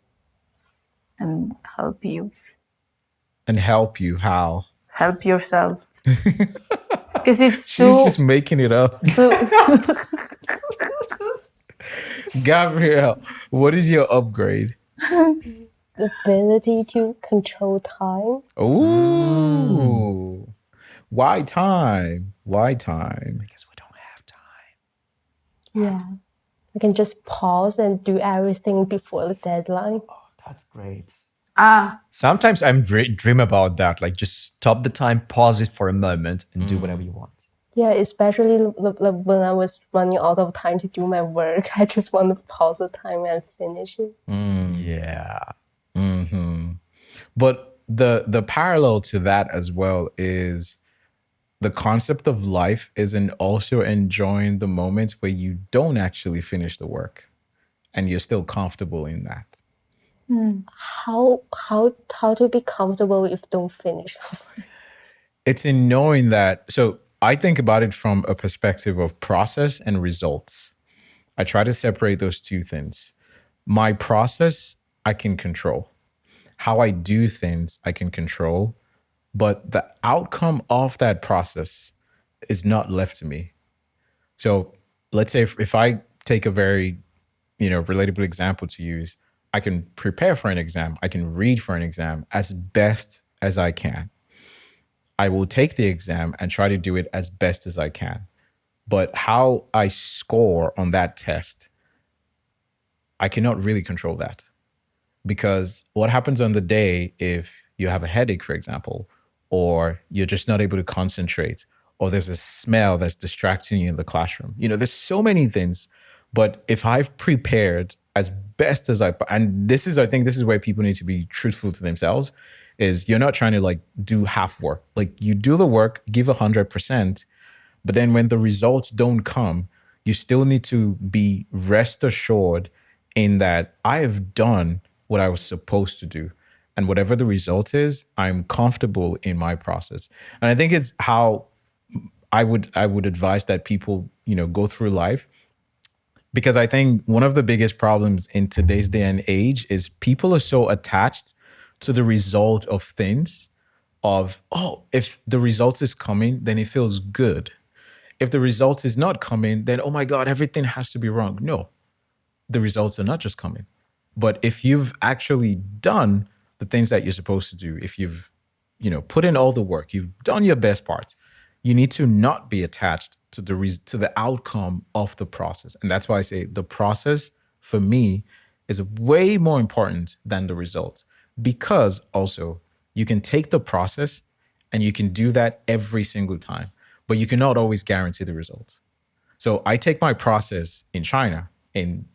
and help you. And help you how? Help yourself. Because it's She's too... just making it up. Gabrielle, what is your upgrade? The ability to control time. Ooh. Why time? Because we don't have time. Yeah. I can just pause and do everything before the deadline. Oh, that's great. Sometimes I'm dream about that, like just stop the time, pause it for a moment, and do whatever you want. Yeah, especially when I was running out of time to do my work, I just want to pause the time and finish it. Yeah. But the parallel to that as well is the concept of life is in also enjoying the moments where you don't actually finish the work and you're still comfortable in that. How to be comfortable if don't finish the work? It's in knowing that. So I think about it from a perspective of process and results. I try to separate those two things. My process, I can control. How I do things, I can control. But the outcome of that process is not left to me. So let's say if I take a very, relatable example to use, I can prepare for an exam. I can read for an exam as best as I can. I will take the exam and try to do it as best as I can. But how I score on that test, I cannot really control that. Because what happens on the day if you have a headache, for example, or you're just not able to concentrate, or there's a smell that's distracting you in the classroom? There's so many things. But if I've prepared as best as and I think this is where people need to be truthful to themselves, is you're not trying to like do half work. Like you do the work, give 100%, but then when the results don't come, you still need to be rest assured in that I have done what I was supposed to do. And whatever the result is, I'm comfortable in my process. And I think it's how I would advise that people, go through life. Because I think one of the biggest problems in today's day and age is people are so attached to the result of things of, oh, if the result is coming, then it feels good. If the result is not coming, then, oh my God, everything has to be wrong. No, the results are not just coming. But if you've actually done the things that you're supposed to do, if you've, put in all the work, you've done your best part, you need to not be attached to the outcome of the process. And that's why I say the process for me is way more important than the result, because also you can take the process and you can do that every single time, but you cannot always guarantee the results. So I take my process in China, in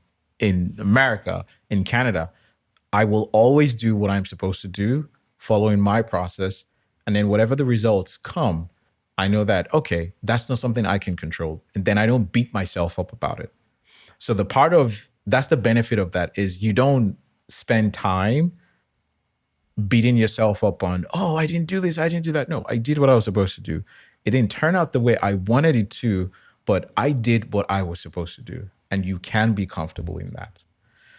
America, in Canada. I will always do what I'm supposed to do, following my process. And then whatever the results come, I know that, okay, that's not something I can control. And then I don't beat myself up about it. So that's the benefit of that, is you don't spend time beating yourself up on, oh, I didn't do this, I didn't do that. No, I did what I was supposed to do. It didn't turn out the way I wanted it to, but I did what I was supposed to do. And you can be comfortable in that.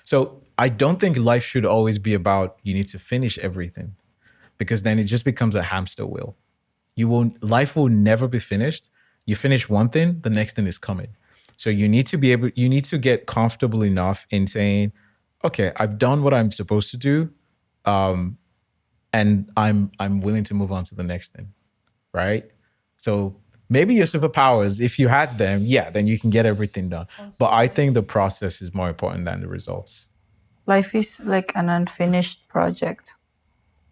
So I don't think life should always be about you need to finish everything, because then it just becomes a hamster wheel. Life will never be finished. You finish one thing, the next thing is coming. So you need to get comfortable enough in saying, okay, I've done what I'm supposed to do. And I'm willing to move on to the next thing, right? So maybe your superpowers, if you had them, yeah, then you can get everything done. But I think the process is more important than the results. Life is like an unfinished project.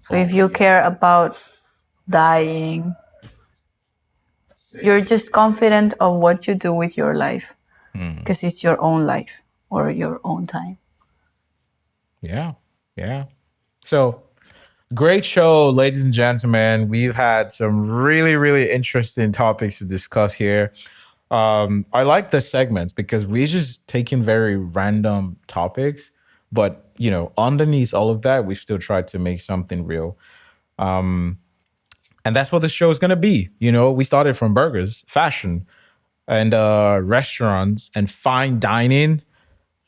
So if you care about dying, you're just confident of what you do with your life, because it's your own life or your own time. Yeah. Yeah. So great show, ladies and gentlemen. We've had some really, really interesting topics to discuss here. I like the segments because we're just taking very random topics, but underneath all of that, we've still tried to make something real. And that's what the show is gonna be. We started from burgers, fashion, and restaurants and fine dining.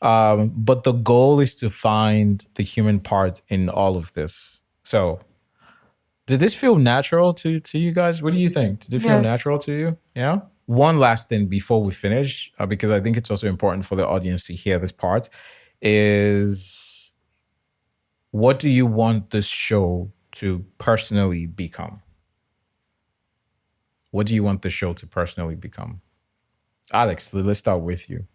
But the goal is to find the human part in all of this. So did this feel natural to you guys? What do you think? Did it feel Yes. natural to you? Yeah. One last thing before we finish, because I think it's also important for the audience to hear this part, is what do you want this show to personally become? What do you want the show to personally become? Alex, let's start with you.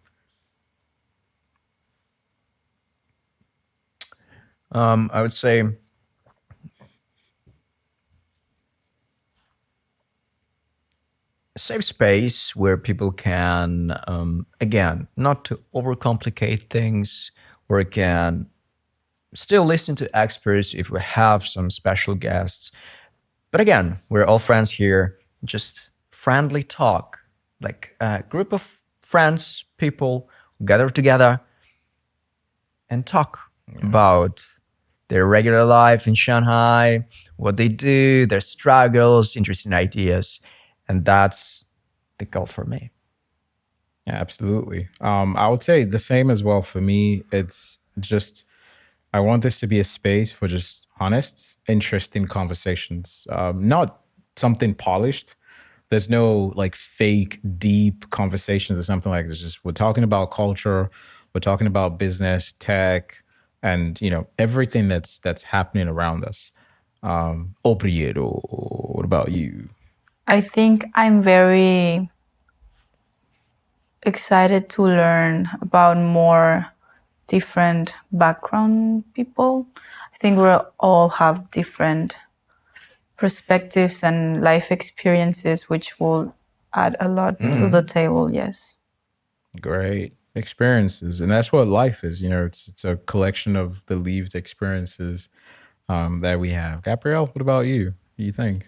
I would say a safe space where people can, again, not to overcomplicate things, where it can still listen to experts if we have some special guests. But again, we're all friends here, just friendly talk, like a group of friends, people gather together and talk about their regular life in Shanghai, what they do, their struggles, interesting ideas. And that's the goal for me. Yeah, absolutely. I would say the same as well for me. It's just, I want this to be a space for just honest, interesting conversations, not something polished. There's no like fake, deep conversations or something like this. Just we're talking about culture, we're talking about business, tech, and everything that's happening around us. Obriedo, what about you? I think I'm very excited to learn about more different background people. I think we all have different perspectives and life experiences, which will add a lot to the table. Yes. Great experiences, and that's what life is. It's a collection of the lived experiences that we have. Gabrielle, what about you? What do you think?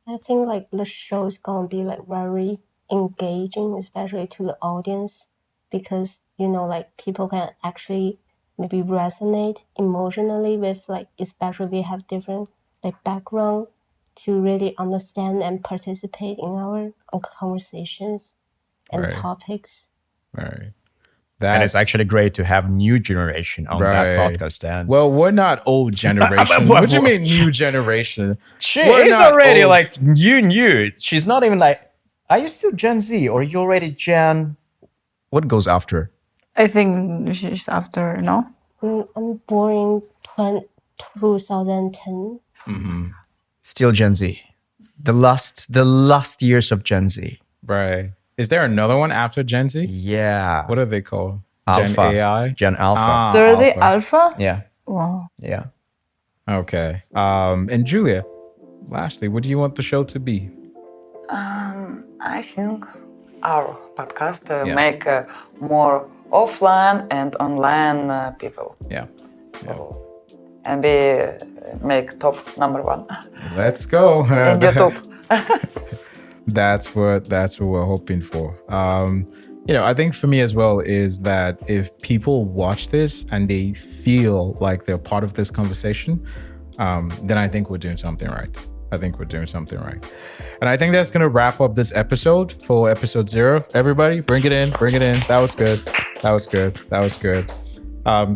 I think like the show is gonna be like very engaging, especially to the audience, because like people can actually maybe resonate emotionally with like, especially we have different like background, to really understand and participate in our conversations and Right. topics. Right. And it's actually great to have new generation on that podcast. And well, we're not old generation. What do you mean new generation? she We're is not already old. like new. She's not even like, are you still Gen Z or you already Gen? What goes after? I think she's after, no? I'm born in 2010. Still Gen Z. The last years of Gen Z. Right. Is there another one after Gen Z? Yeah. What are they called? Alpha. Gen AI? Gen Alpha. Ah, They're the alpha? Yeah. Wow. Yeah. Okay. And Julia, lastly, what do you want the show to be? I think our podcast Yeah. make more offline and online people. Yeah. And we make top number one Let's go. in YouTube. That's what we're hoping for. I think for me as well is that if people watch this and they feel like they're part of this conversation, then I think we're doing something right. And I think that's going to wrap up this episode for episode 0. Everybody, bring it in. That was good.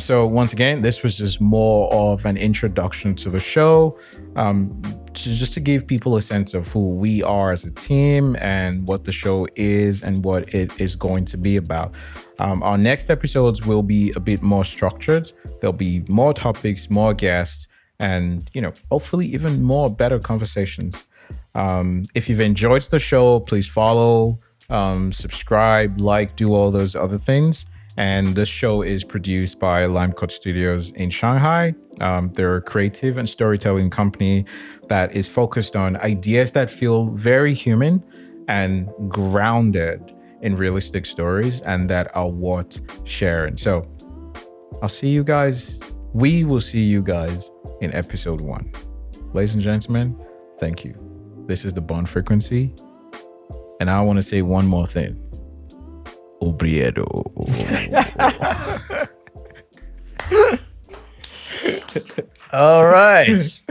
So once again, this was just more of an introduction to the show, just to give people a sense of who we are as a team and what the show is and what it is going to be about. Our next episodes will be a bit more structured. There'll be more topics, more guests, and hopefully even more better conversations. If you've enjoyed the show, please follow, subscribe, like, do all those other things. And this show is produced by Limecut Studios in Shanghai. They're a creative and storytelling company that is focused on ideas that feel very human and grounded in realistic stories and that are worth sharing. So we will see you guys in episode 1. Ladies and gentlemen, thank you. This is the Bund Frequency. And I want to say one more thing. Obriedo. All right.